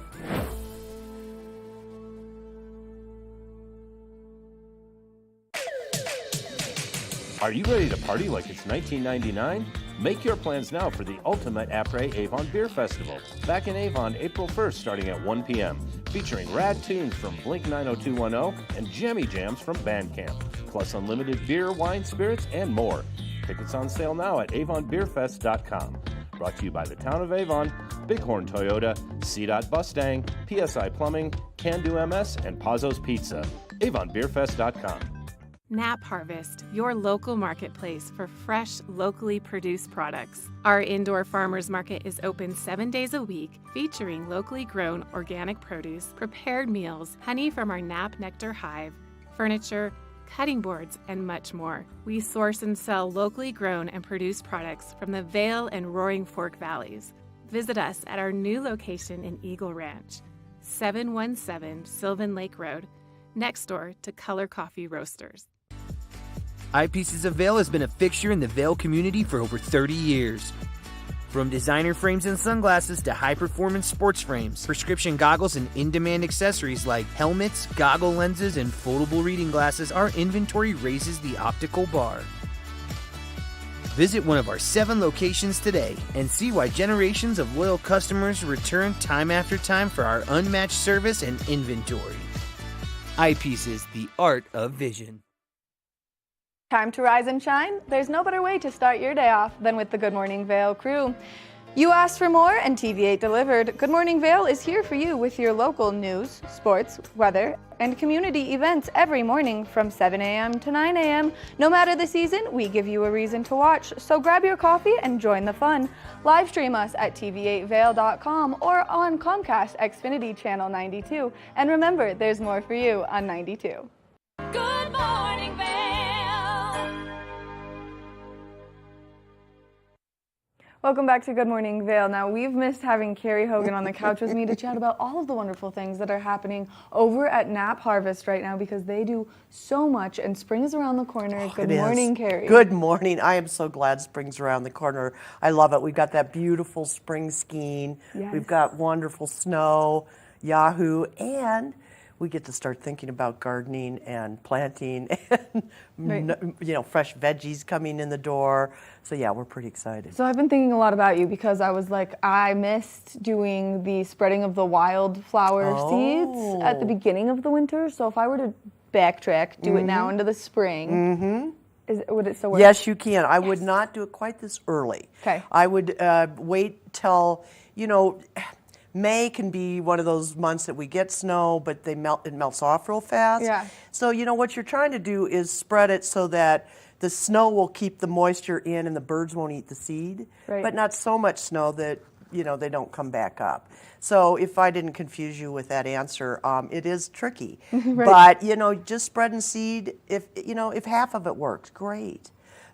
Are you ready to party like it's 1999? Make your plans now for the ultimate après Avon Beer Festival, back in Avon April 1st starting at 1 p.m., featuring rad tunes from Blink 90210 and jammy jams from Bandcamp, plus unlimited beer, wine, spirits, and more. Tickets on sale now at avonbeerfest.com. Brought to you by the Town of Avon, Bighorn Toyota, CDOT Mustang, PSI Plumbing, Can Do MS, and Pazzo's Pizza. avonbeerfest.com. Knapp Harvest, your local marketplace for fresh, locally produced products. Our indoor farmers market is open 7 days a week, featuring locally grown organic produce, prepared meals, honey from our Knapp Nectar Hive, furniture, cutting boards, and much more. We source and sell locally grown and produced products from the Vail and Roaring Fork Valleys. Visit us at our new location in Eagle Ranch, 717 Sylvan Lake Road, next door to Color Coffee Roasters. Eyepieces of Vail has been a fixture in the Vail community for over 30 years. From designer frames and sunglasses to high-performance sports frames, prescription goggles, and in-demand accessories like helmets, goggle lenses, and foldable reading glasses, our inventory raises the optical bar. Visit one of our 7 locations today and see why generations of loyal customers return time after time for our unmatched service and inventory. Eyepieces, the art of vision. Time to rise and shine? There's no better way to start your day off than with the Good Morning Vail crew. You asked for more, and TV8 delivered. Good Morning Vail is here for you with your local news, sports, weather, and community events every morning from 7 a.m. to 9 a.m. No matter the season, we give you a reason to watch, so grab your coffee and join the fun. Live stream us at tv8vail.com or on Comcast Xfinity Channel 92. And remember, there's more for you on 92. Good morning, Vail. Welcome back to Good Morning Vail. Now, we've missed having Carrie Hogan on the couch with me to chat about all of the wonderful things that are happening over at Knapp Harvest right now because they do so much, and spring is around the corner. Good morning, Carrie. Good morning. I am so glad spring's around the corner. I love it. We've got that beautiful spring skiing. Yes. We've got wonderful snow, Yahoo, and we get to start thinking about gardening and planting and, Right. fresh veggies coming in the door. So, yeah, we're pretty excited. So I've been thinking a lot about you because I was like, I missed doing the spreading of the wildflower seeds at the beginning of the winter. So if I were to backtrack, do it now into the spring, would it still work? Yes, you can. I would not do it quite this early. Okay. I would wait till, May can be one of those months that we get snow, but it melts off real fast. Yeah. So, what you're trying to do is spread it so that the snow will keep the moisture in and the birds won't eat the seed, Right. but not so much snow that, they don't come back up. So if I didn't confuse you with that answer, it is tricky. Right. But, just spreading seed, if half of it works, great.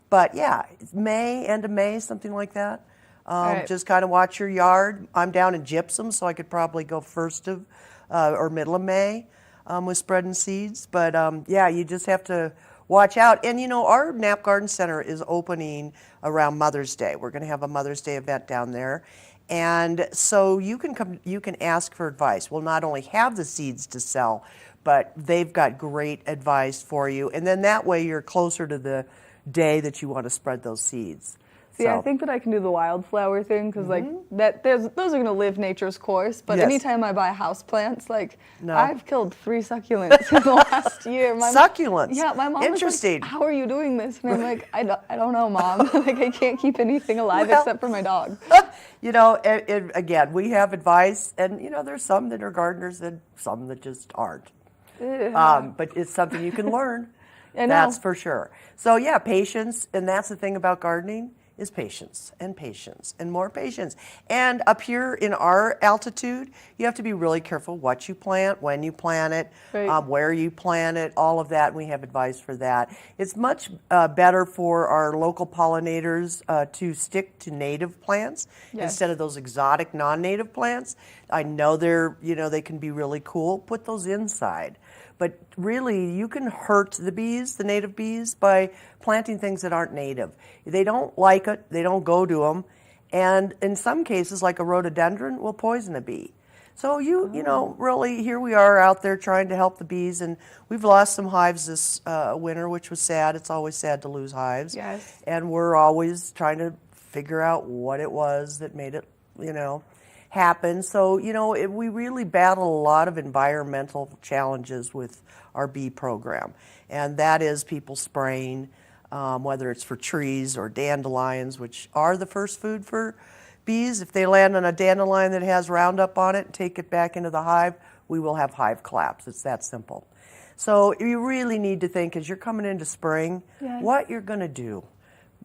But yeah, end of May, something like that. Right. Just kind of watch your yard. I'm down in gypsum, so I could probably go first of or middle of May with spreading seeds. But yeah, you just have to watch out. And our Knapp Garden Center is opening around Mother's Day. We're going to have a Mother's Day event down there. And so you can come, you can ask for advice. We'll not only have the seeds to sell, but they've got great advice for you. And then that way you're closer to the day that you want to spread those seeds. See, I think that I can do the wildflower thing because, those are going to live nature's course. But Yes. anytime I buy house plants, No. I've killed 3 succulents in the last year. Succulents? Yeah, my mom Interesting. was like, how are you doing this? And I'm like, I don't know, Mom. I can't keep anything alive except for my dog. Again, we have advice, and there's some that are gardeners and some that just aren't. But it's something you can learn. I know. That's for sure. So yeah, patience, and that's the thing about gardening is patience and more patience. And up here in our altitude, you have to be really careful what you plant, when you plant it, Right. where you plant it, all of that. And we have advice for that. It's much better for our local pollinators to stick to native plants Yes. instead of those exotic non-native plants. I know they can be really cool. Put those inside. But really, you can hurt the bees, the native bees, by planting things that aren't native. They don't like it. They don't go to them. And in some cases, like a rhododendron, will poison a bee. So really, here we are out there trying to help the bees. And we've lost some hives this winter, which was sad. It's always sad to lose hives. Yes. And we're always trying to figure out what it was that made it, happen. So, we really battle a lot of environmental challenges with our bee program. And that is people spraying, whether it's for trees or dandelions, which are the first food for bees. If they land on a dandelion that has Roundup on it and take it back into the hive, we will have hive collapse. It's that simple. So you really need to think as you're coming into spring, Yes. what you're going to do.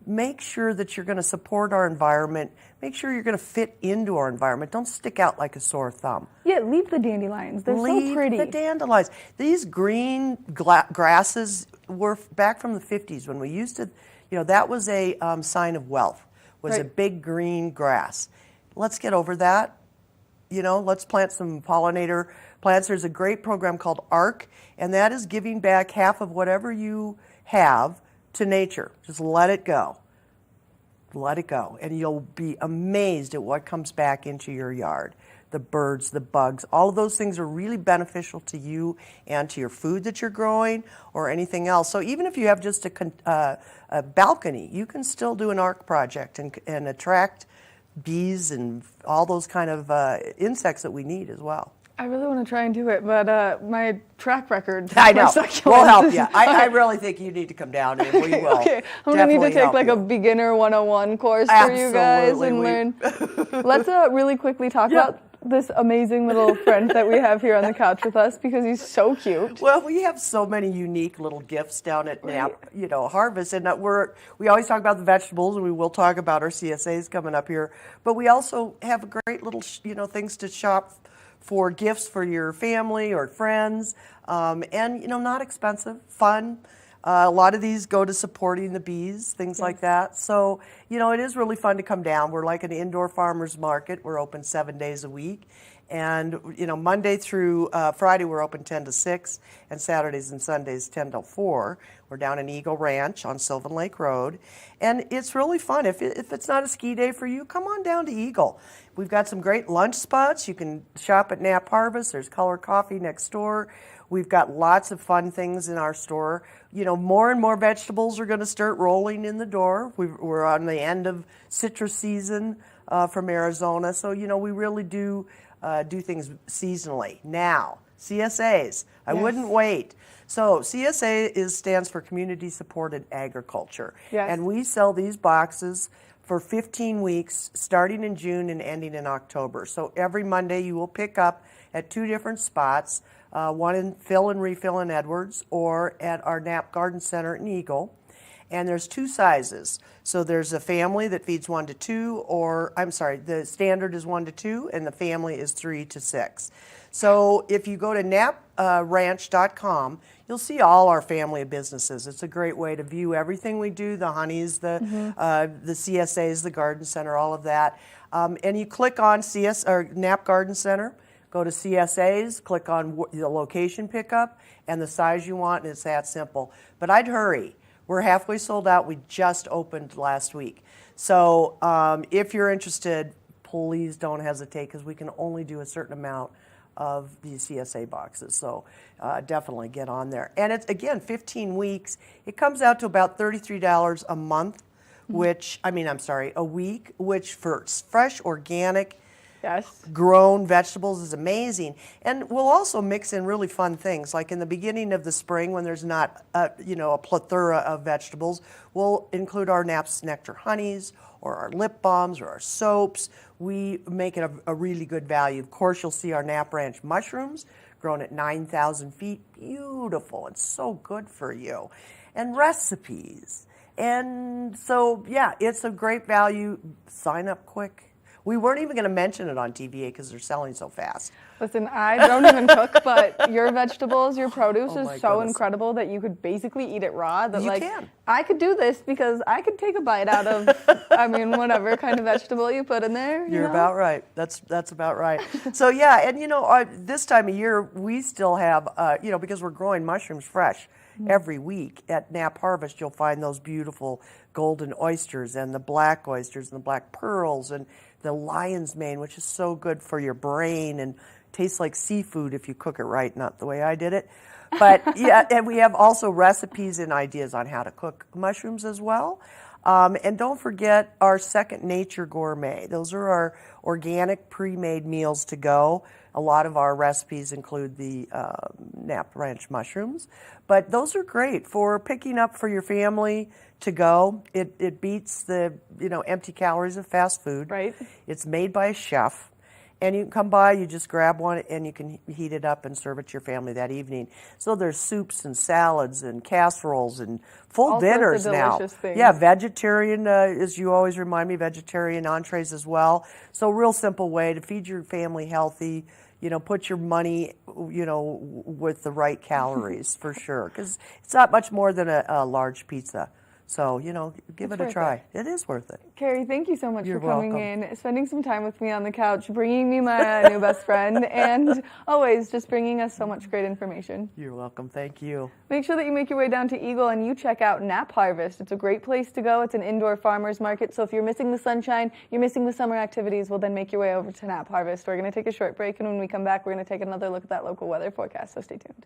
Make sure that you're going to support our environment. Make sure you're going to fit into our environment. Don't stick out like a sore thumb. Yeah, leave the dandelions. They're Leave so pretty. the dandelions. These green grasses were back from the 50s when we used to, that was a sign of wealth, was a Right. big green grass. Let's get over that. Let's plant some pollinator plants. There's a great program called ARC, and that is giving back half of whatever you have to nature. Just let it go. Let it go. And you'll be amazed at what comes back into your yard. The birds, the bugs, all of those things are really beneficial to you and to your food that you're growing or anything else. So even if you have just a balcony, you can still do an ARC project and attract bees and all those kind of insects that we need as well. I really want to try and do it, but my track record. I know. We'll help is- you. I really think you need to come down, and we will. Okay, I'm gonna need to definitely take help like you. a beginner 101 course for you guys and learn. Let's really quickly talk about this amazing little friend that we have here on the couch with us because he's so cute. Well, we have so many unique little gifts down at Knapp, Harvest, and we always talk about the vegetables, and we will talk about our CSAs coming up here. But we also have great little, things to shop for gifts for your family or friends, and not expensive, fun. A lot of these go to supporting the bees, things like that. So, it is really fun to come down. We're like an indoor farmers market. We're open 7 days a week. And, Monday through Friday, we're open 10 to 6, and Saturdays and Sundays 10 to 4. We're down in Eagle Ranch on Sylvan Lake Road. And it's really fun. If it's not a ski day for you, come on down to Eagle. We've got some great lunch spots. You can shop at Knapp Harvest. There's Color Coffee next door. We've got lots of fun things in our store. More and more vegetables are going to start rolling in the door. We're on the end of citrus season from Arizona. So, we really do things seasonally. Now, CSAs, I wouldn't wait. So CSA stands for Community Supported Agriculture. Yes. And we sell these boxes for 15 weeks, starting in June and ending in October. So every Monday you will pick up at 2 different spots, one in Fill and Refill in Edwards or at our Knapp Garden Center in Eagle. And there's 2 sizes. So there's a family that feeds 1 to 2, the standard is 1 to 2, and the family is 3 to 6. So if you go to knapranch.com, you'll see all our family of businesses. It's a great way to view everything we do, the honeys, the CSAs, the garden center, all of that. And you click on Knapp Garden Center, go to CSAs, click on the location pickup and the size you want, and it's that simple. But I'd hurry. We're halfway sold out. We just opened last week. So if you're interested, please don't hesitate because we can only do a certain amount of these CSA boxes. So definitely get on there. And it's, again, 15 weeks. It comes out to about $33 a month, a week, which for fresh, organic, grown vegetables is amazing. And we'll also mix in really fun things. Like in the beginning of the spring when there's not a plethora of vegetables, we'll include our Knapp's Nectar Honeys or our lip balms or our soaps. We make it a really good value. Of course, you'll see our Knapp Ranch mushrooms grown at 9,000 feet. Beautiful and so good for you. And recipes. And so, it's a great value. Sign up quick. We weren't even going to mention it on TVA because they're selling so fast. Listen, I don't even cook, but your vegetables, your produce is so incredible that you could basically eat it raw. That You can. I could do this because I could take a bite out of, whatever kind of vegetable you put in there. You're about right. That's about right. So and this time of year we still have, because we're growing mushrooms fresh every week at Knapp Harvest. You'll find those beautiful golden oysters and the black oysters and the black pearls and the lion's mane, which is so good for your brain and tastes like seafood if you cook it right, not the way I did it. But and we have also recipes and ideas on how to cook mushrooms as well. And don't forget our Second Nature Gourmet. Those are our organic pre-made meals to go. A lot of our recipes include the Knapp Ranch mushrooms. But those are great for picking up for your family to go. It beats the empty calories of fast food. Right. It's made by a chef. And you can come by, you just grab one, and you can heat it up and serve it to your family that evening. So there's soups and salads and casseroles and full dinners now. Things. Yeah, vegetarian, as you always remind me, vegetarian entrees as well. So real simple way to feed your family healthy. Put your money, with the right calories for sure. Because it's not much more than a large pizza. So, give it a try. It is worth it. Carrie, thank you so much You're for coming welcome. in, spending some time with me on the couch, bringing me my new best friend, and always just bringing us so much great information. You're welcome. Thank you. Make sure that you make your way down to Eagle and you check out Knapp Harvest. It's a great place to go. It's an indoor farmer's market. So if you're missing the sunshine, you're missing the summer activities, well, then make your way over to Knapp Harvest. We're going to take a short break, and when we come back, we're going to take another look at that local weather forecast. So stay tuned.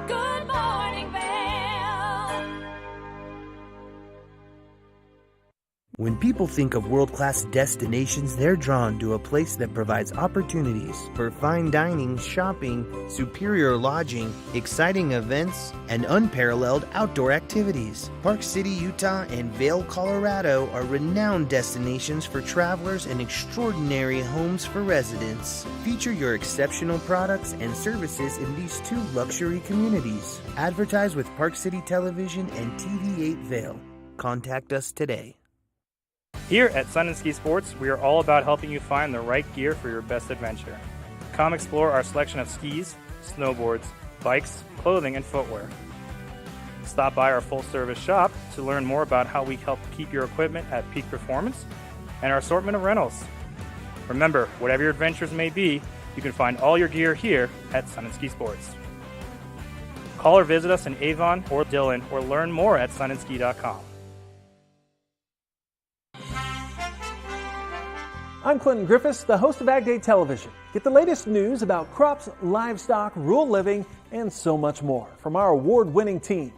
Good morning, Vail. When people think of world-class destinations, they're drawn to a place that provides opportunities for fine dining, shopping, superior lodging, exciting events, and unparalleled outdoor activities. Park City, Utah, and Vail, Colorado are renowned destinations for travelers and extraordinary homes for residents. Feature your exceptional products and services in these two luxury communities. Advertise with Park City Television and TV8 Vail. Contact us today. Here at Sun and Ski Sports, we are all about helping you find the right gear for your best adventure. Come explore our selection of skis, snowboards, bikes, clothing, and footwear. Stop by our full-service shop to learn more about how we help keep your equipment at peak performance and our assortment of rentals. Remember, whatever your adventures may be, you can find all your gear here at Sun and Ski Sports. Call or visit us in Avon or Dillon or learn more at sunandski.com. I'm Clinton Griffiths, the host of Ag Day Television. Get the latest news about crops, livestock, rural living, and so much more from our award-winning team.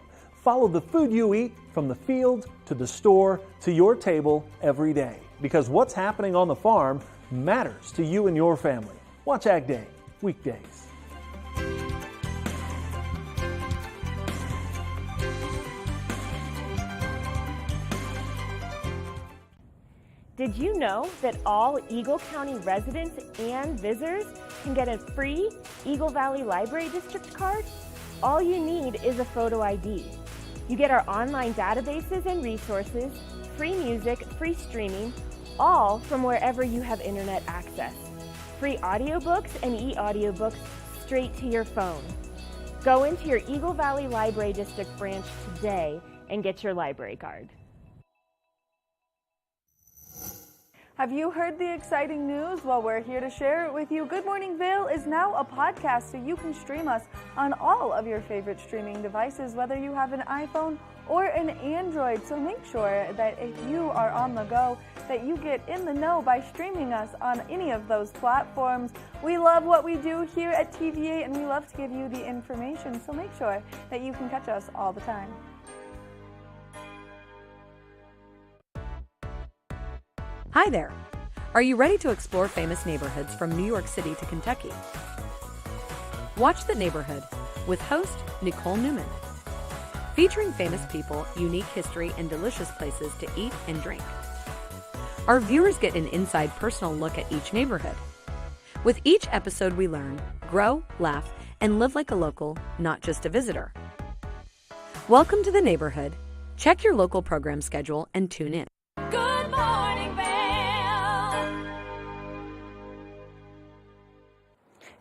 Follow the food you eat from the field to the store to your table every day. Because what's happening on the farm matters to you and your family. Watch Ag Day, weekdays. Did you know that all Eagle County residents and visitors can get a free Eagle Valley Library District card? All you need is a photo ID. You get our online databases and resources, free music, free streaming, all from wherever you have internet access. Free audiobooks and e-audiobooks straight to your phone. Go into your Eagle Valley Library District branch today and get your library card. Have you heard the exciting news? Well, we're here to share it with you. Good Morning Vail is now a podcast, so you can stream us on all of your favorite streaming devices, whether you have an iPhone or an Android. So make sure that if you are on the go, that you get in the know by streaming us on any of those platforms. We love what we do here at TVA, and we love to give you the information, so make sure that you can catch us all the time. Hi there! Are you ready to explore famous neighborhoods from New York City to Kentucky? Watch The Neighborhood with host Nicole Newman. Featuring famous people, unique history, and delicious places to eat and drink. Our viewers get an inside personal look at each neighborhood. With each episode we learn, grow, laugh, and live like a local, not just a visitor. Welcome to The Neighborhood. Check your local program schedule and tune in. Good morning, Vail.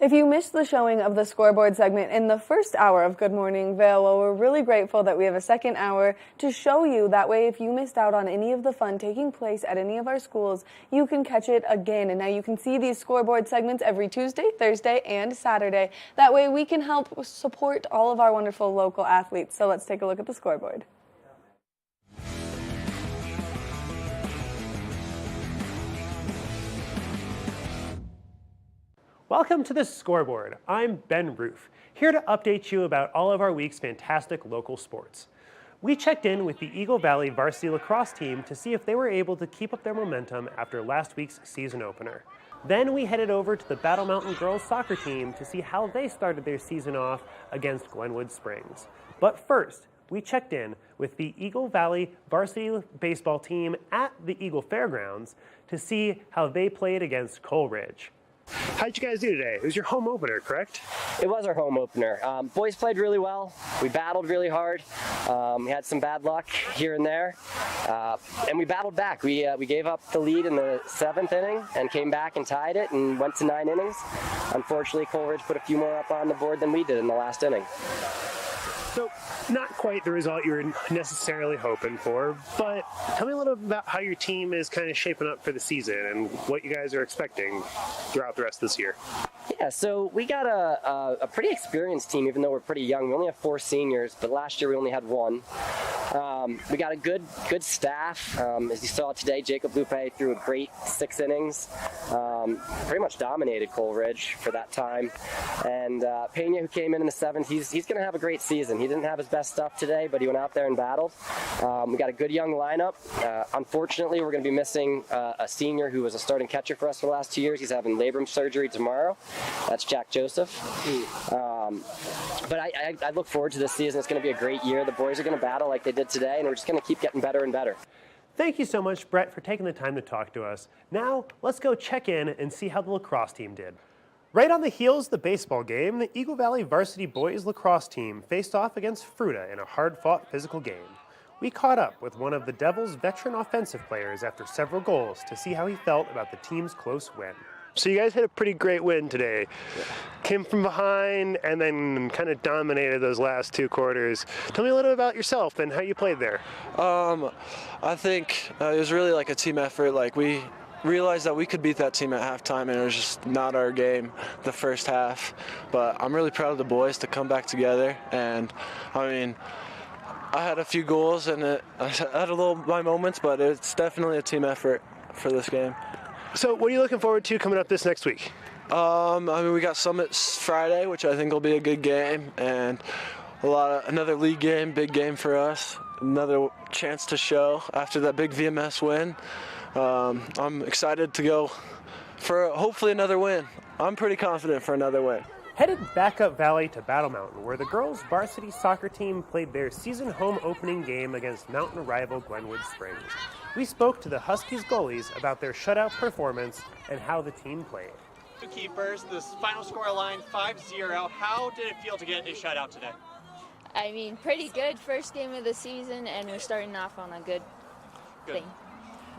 If you missed the showing of the Scoreboard segment in the first hour of Good Morning Vail, well, we're really grateful that we have a second hour to show you. That way, if you missed out on any of the fun taking place at any of our schools, you can catch it again. And now you can see these Scoreboard segments every Tuesday, Thursday, and Saturday. That way, we can help support all of our wonderful local athletes. So let's take a look at the Scoreboard. Welcome to the Scoreboard. I'm Ben Roof, here to update you about all of our week's fantastic local sports. We checked in with the Eagle Valley varsity lacrosse team to see if they were able to keep up their momentum after last week's season opener. Then we headed over to the Battle Mountain girls soccer team to see how they started their season off against Glenwood Springs. But first, we checked in with the Eagle Valley varsity baseball team at the Eagle Fairgrounds to see how they played against Coleridge. How'd you guys do today? It was your home opener, correct? It was our home opener. Boys played really well. We battled really hard. We had some bad luck here and there, and we battled back. We gave up the lead in the 7th inning and came back and tied it and went to 9 innings. Unfortunately, Coleridge put a few more up on the board than we did in the last inning. So, not quite the result you were necessarily hoping for, but tell me a little bit about how your team is kind of shaping up for the season and what you guys are expecting throughout the rest of this year. Yeah, so we got a pretty experienced team, even though we're pretty young. We only have 4 seniors, but last year we only had 1. We got a good staff. As you saw today, Jacob Lupe threw a great 6 innings. Pretty much dominated Coleridge for that time. And Pena, who came in the 7th, he's going to have a great season. He didn't have his best stuff today, but he went out there and battled. We got a good young lineup. Unfortunately, we're going to be missing a senior who was a starting catcher for us for the last 2 years. He's having labrum surgery tomorrow. That's Jack Joseph. But I look forward to this season. It's going to be a great year. The boys are going to battle like they did today, and we're just going to keep getting better and better. Thank you so much, Brett, for taking the time to talk to us. Now, let's go check in and see how the lacrosse team did. Right on the heels of the baseball game, the Eagle Valley varsity boys lacrosse team faced off against Fruta in a hard-fought physical game. We caught up with one of the Devils' veteran offensive players after several goals to see how he felt about the team's close win. So you guys had a pretty great win today. Yeah. Came from behind and then kind of dominated those last 2 quarters. Tell me a little bit about yourself and how you played there. I think it was really like a team effort. Like, we realized that we could beat that team at halftime, and it was just not our game the first half. But I'm really proud of the boys to come back together. And I mean, I had a few goals and I had my moments, but it's definitely a team effort for this game. So what are you looking forward to coming up this next week? I mean, we got Summit Friday, which I think will be a good game, and another league game, big game for us. Another chance to show after that big VMS win. I'm excited to go for hopefully another win. I'm pretty confident for another win. Headed back up Valley to Battle Mountain, where the girls' varsity soccer team played their season home opening game against mountain rival Glenwood Springs. We spoke to the Huskies goalies about their shutout performance and how the team played. Two keepers, this final score line 5-0. How did it feel to get a shutout today? I mean, pretty good. First game of the season, and we're starting off on a good thing.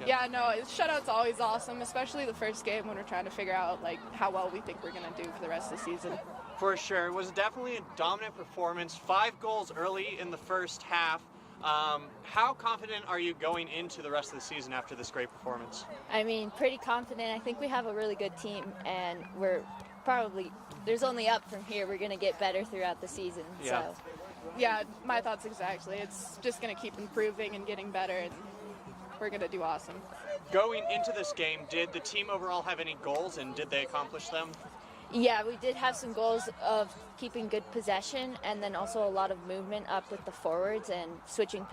Yeah, no, shutout's always awesome, especially the first game when we're trying to figure out how well we think we're going to do for the rest of the season. For sure. It was definitely a dominant performance. 5 goals early in the first half. How confident are you going into the rest of the season after this great performance? I mean, pretty confident. I think we have a really good team, and we're probably, there's only up from here. We're going to get better throughout the season. Yeah. So. Yeah, my thoughts exactly. It's just going to keep improving and getting better, and we're going to do awesome. Going into this game, did the team overall have any goals, and did they accomplish them? Yeah, we did have some goals of keeping good possession, and then also a lot of movement up with the forwards and switching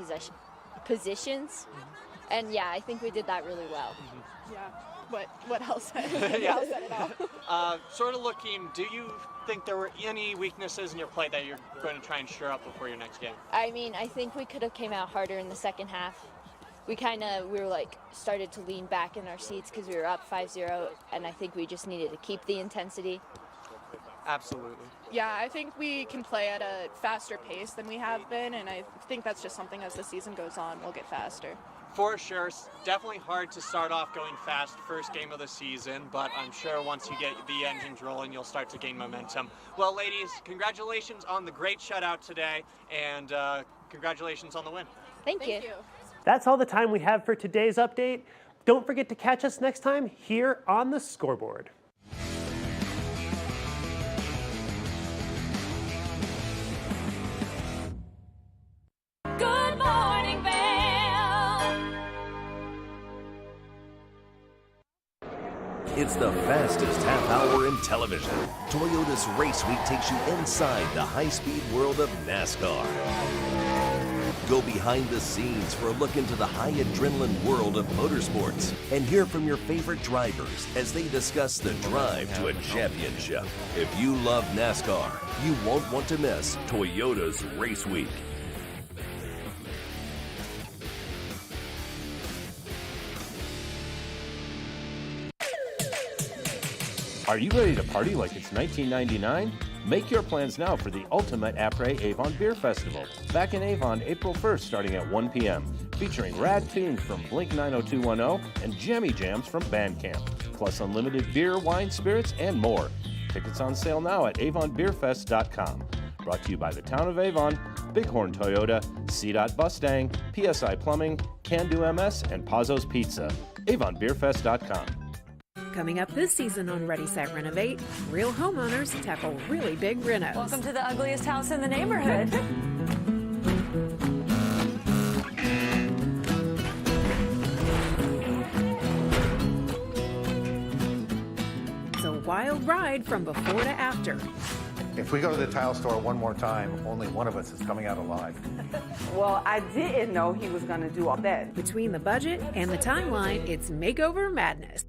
positions. And yeah, I think we did that really well. Yeah, what else? Yeah. Sort of looking, do you think there were any weaknesses in your play that you're going to try and shore up before your next game? I mean, I think we could have came out harder in the second half. We were started to lean back in our seats because we were up 5-0, and I think we just needed to keep the intensity. Absolutely. Yeah, I think we can play at a faster pace than we have been, and I think that's just something as the season goes on, we'll get faster. For sure. It's definitely hard to start off going fast first game of the season, but I'm sure once you get the engines rolling, you'll start to gain momentum. Well, ladies, congratulations on the great shutout today, and congratulations on the win. Thank you. That's all the time we have for today's update. Don't forget to catch us next time here on the Scoreboard. Good morning, Vail. It's the fastest half hour in television. Toyota's Race Week takes you inside the high-speed world of NASCAR. Go behind the scenes for a look into the high adrenaline world of motorsports and hear from your favorite drivers as they discuss the drive to a championship. If you love NASCAR, you won't want to miss Toyota's Race Week. Are you ready to party like it's 1999? Make your plans now for the ultimate après Avon Beer Festival, back in Avon April 1st starting at 1 p.m., featuring rad tunes from Blink 90210 and jammy jams from Bandcamp, plus unlimited beer, wine, spirits, and more. Tickets on sale now at avonbeerfest.com. Brought to you by the Town of Avon, Bighorn Toyota, CDOT Mustang, PSI Plumbing, Can Do MS, and Pazzo's Pizza. avonbeerfest.com. Coming up this season on Ready, Set, Renovate, real homeowners tackle really big renos. Welcome to the ugliest house in the neighborhood. ride from before to after. If we go to the tile store one more time, only one of us is coming out alive. Well, I didn't know he was going to do all that. Between the budget and the timeline, it's makeover madness.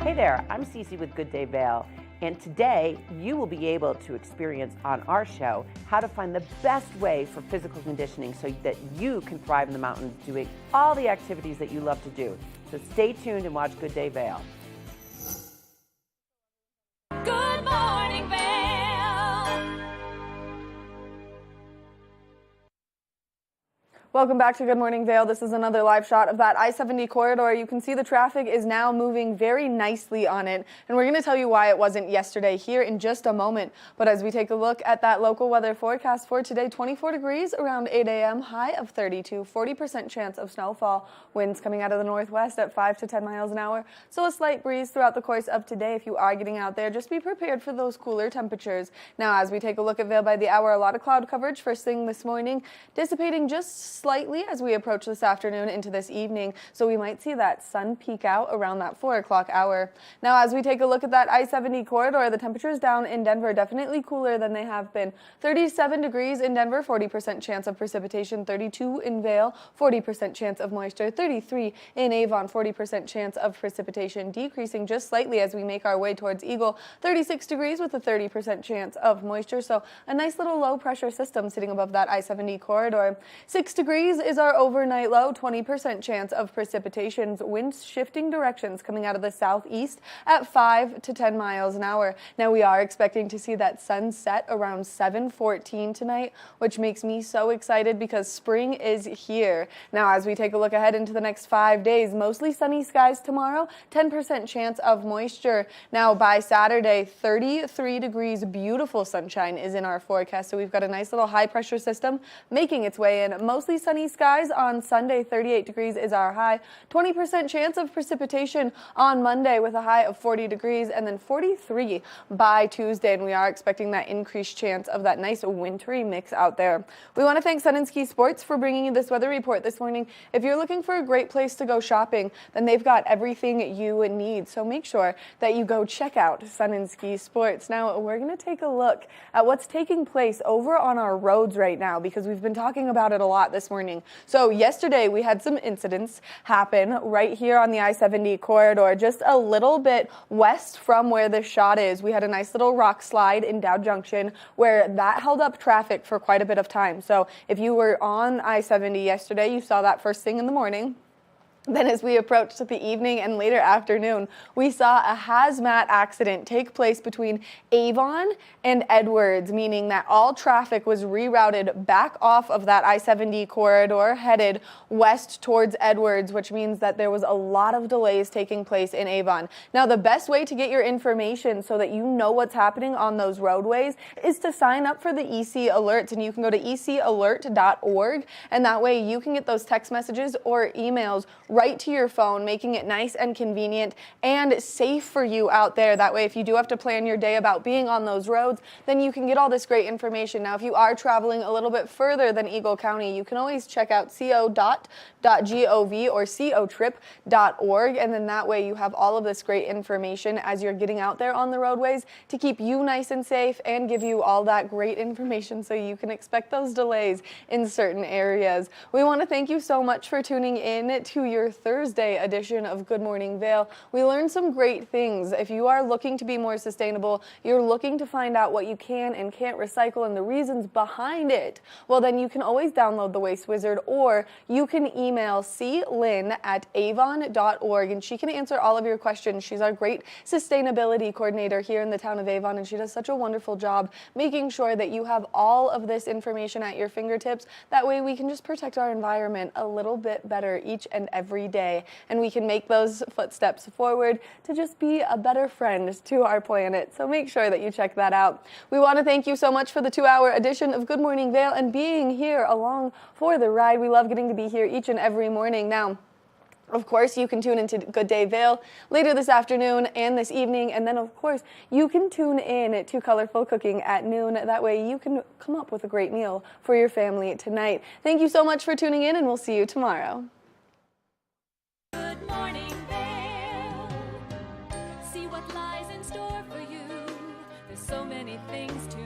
Hey there, I'm Cece with Good Day Vail, and today you will be able to experience on our show how to find the best way for physical conditioning so that you can thrive in the mountains doing all the activities that you love to do. So stay tuned and watch Good Day Vail. Good morning, Vail. Welcome back to Good Morning Vail. This is another live shot of that I-70 corridor. You can see the traffic is now moving very nicely on it, and we're going to tell you why it wasn't yesterday here in just a moment. But as we take a look at that local weather forecast for today, 24 degrees around 8 a.m., high of 32, 40% chance of snowfall, winds coming out of the northwest at 5 to 10 miles an hour. So a slight breeze throughout the course of today. If you are getting out there, just be prepared for those cooler temperatures. Now, as we take a look at Vail by the hour, a lot of cloud coverage first thing this morning, dissipating just slightly as we approach this afternoon into this evening, so we might see that sun peak out around that 4 o'clock hour. Now, as we take a look at that I-70 corridor, the temperatures down in Denver definitely cooler than they have been. 37 degrees in Denver, 40% chance of precipitation, 32 in Vail, 40% chance of moisture, 33 in Avon, 40% chance of precipitation, decreasing just slightly as we make our way towards Eagle, 36 degrees with a 30% chance of moisture, so a nice little low pressure system sitting above that I-70 corridor. 6 degrees is our overnight low, 20% chance of precipitations, winds shifting directions coming out of the southeast at 5 to 10 miles an hour. Now, we are expecting to see that sunset around 7:14 tonight, which makes me so excited because spring is here. Now, as we take a look ahead into the next 5 days, mostly sunny skies tomorrow, 10% chance of moisture. Now, by Saturday, 33 degrees, beautiful sunshine is in our forecast, so we've got a nice little high pressure system making its way in. Mostly sunny skies on Sunday, 38 degrees is our high. 20% chance of precipitation on Monday with a high of 40 degrees and then 43 by Tuesday. And we are expecting that increased chance of that nice wintry mix out there. We want to thank Sun and Ski Sports for bringing you this weather report this morning. If you're looking for a great place to go shopping, then they've got everything you need. So make sure that you go check out Sun and Ski Sports. Now, we're going to take a look at what's taking place over on our roads right now because we've been talking about it a lot this morning. So yesterday we had some incidents happen right here on the I-70 corridor, just a little bit west from where this shot is. We had a nice little rock slide in Dow Junction where that held up traffic for quite a bit of time. So if you were on I-70 yesterday, you saw that first thing in the morning. Then as we approached the evening and later afternoon, we saw a hazmat accident take place between Avon and Edwards, meaning that all traffic was rerouted back off of that I-70 corridor headed west towards Edwards, which means that there was a lot of delays taking place in Avon. Now, the best way to get your information so that you know what's happening on those roadways is to sign up for the EC Alerts, and you can go to ecalert.org, and that way you can get those text messages or emails right to your phone, making it nice and convenient and safe for you out there. That way, if you do have to plan your day about being on those roads, then you can get all this great information. Now, if you are traveling a little bit further than Eagle County, you can always check out co.gov or cotrip.org, and then that way you have all of this great information as you're getting out there on the roadways to keep you nice and safe and give you all that great information so you can expect those delays in certain areas. We want to thank you so much for tuning in to your your Thursday edition of Good Morning Vail. We learned some great things. If you are looking to be more sustainable, you're looking to find out what you can and can't recycle and the reasons behind it, well, then you can always download the Waste Wizard, or you can email clynn@avon.org, and she can answer all of your questions. She's our great sustainability coordinator here in the town of Avon, and she does such a wonderful job making sure that you have all of this information at your fingertips. That way we can just protect our environment a little bit better each and every day, and we can make those footsteps forward to just be a better friend to our planet. So make sure that you check that out. We want to thank you so much for the 2-hour edition of Good Morning Vail and being here along for the ride. We love getting to be here each and every morning. Now, of course, you can tune into Good Day Vail later this afternoon and this evening, and then, of course, you can tune in to Colorful Cooking at noon. That way you can come up with a great meal for your family tonight. Thank you so much for tuning in, and we'll see you tomorrow. Good morning, Vail. See what lies in store for you. There's so many things to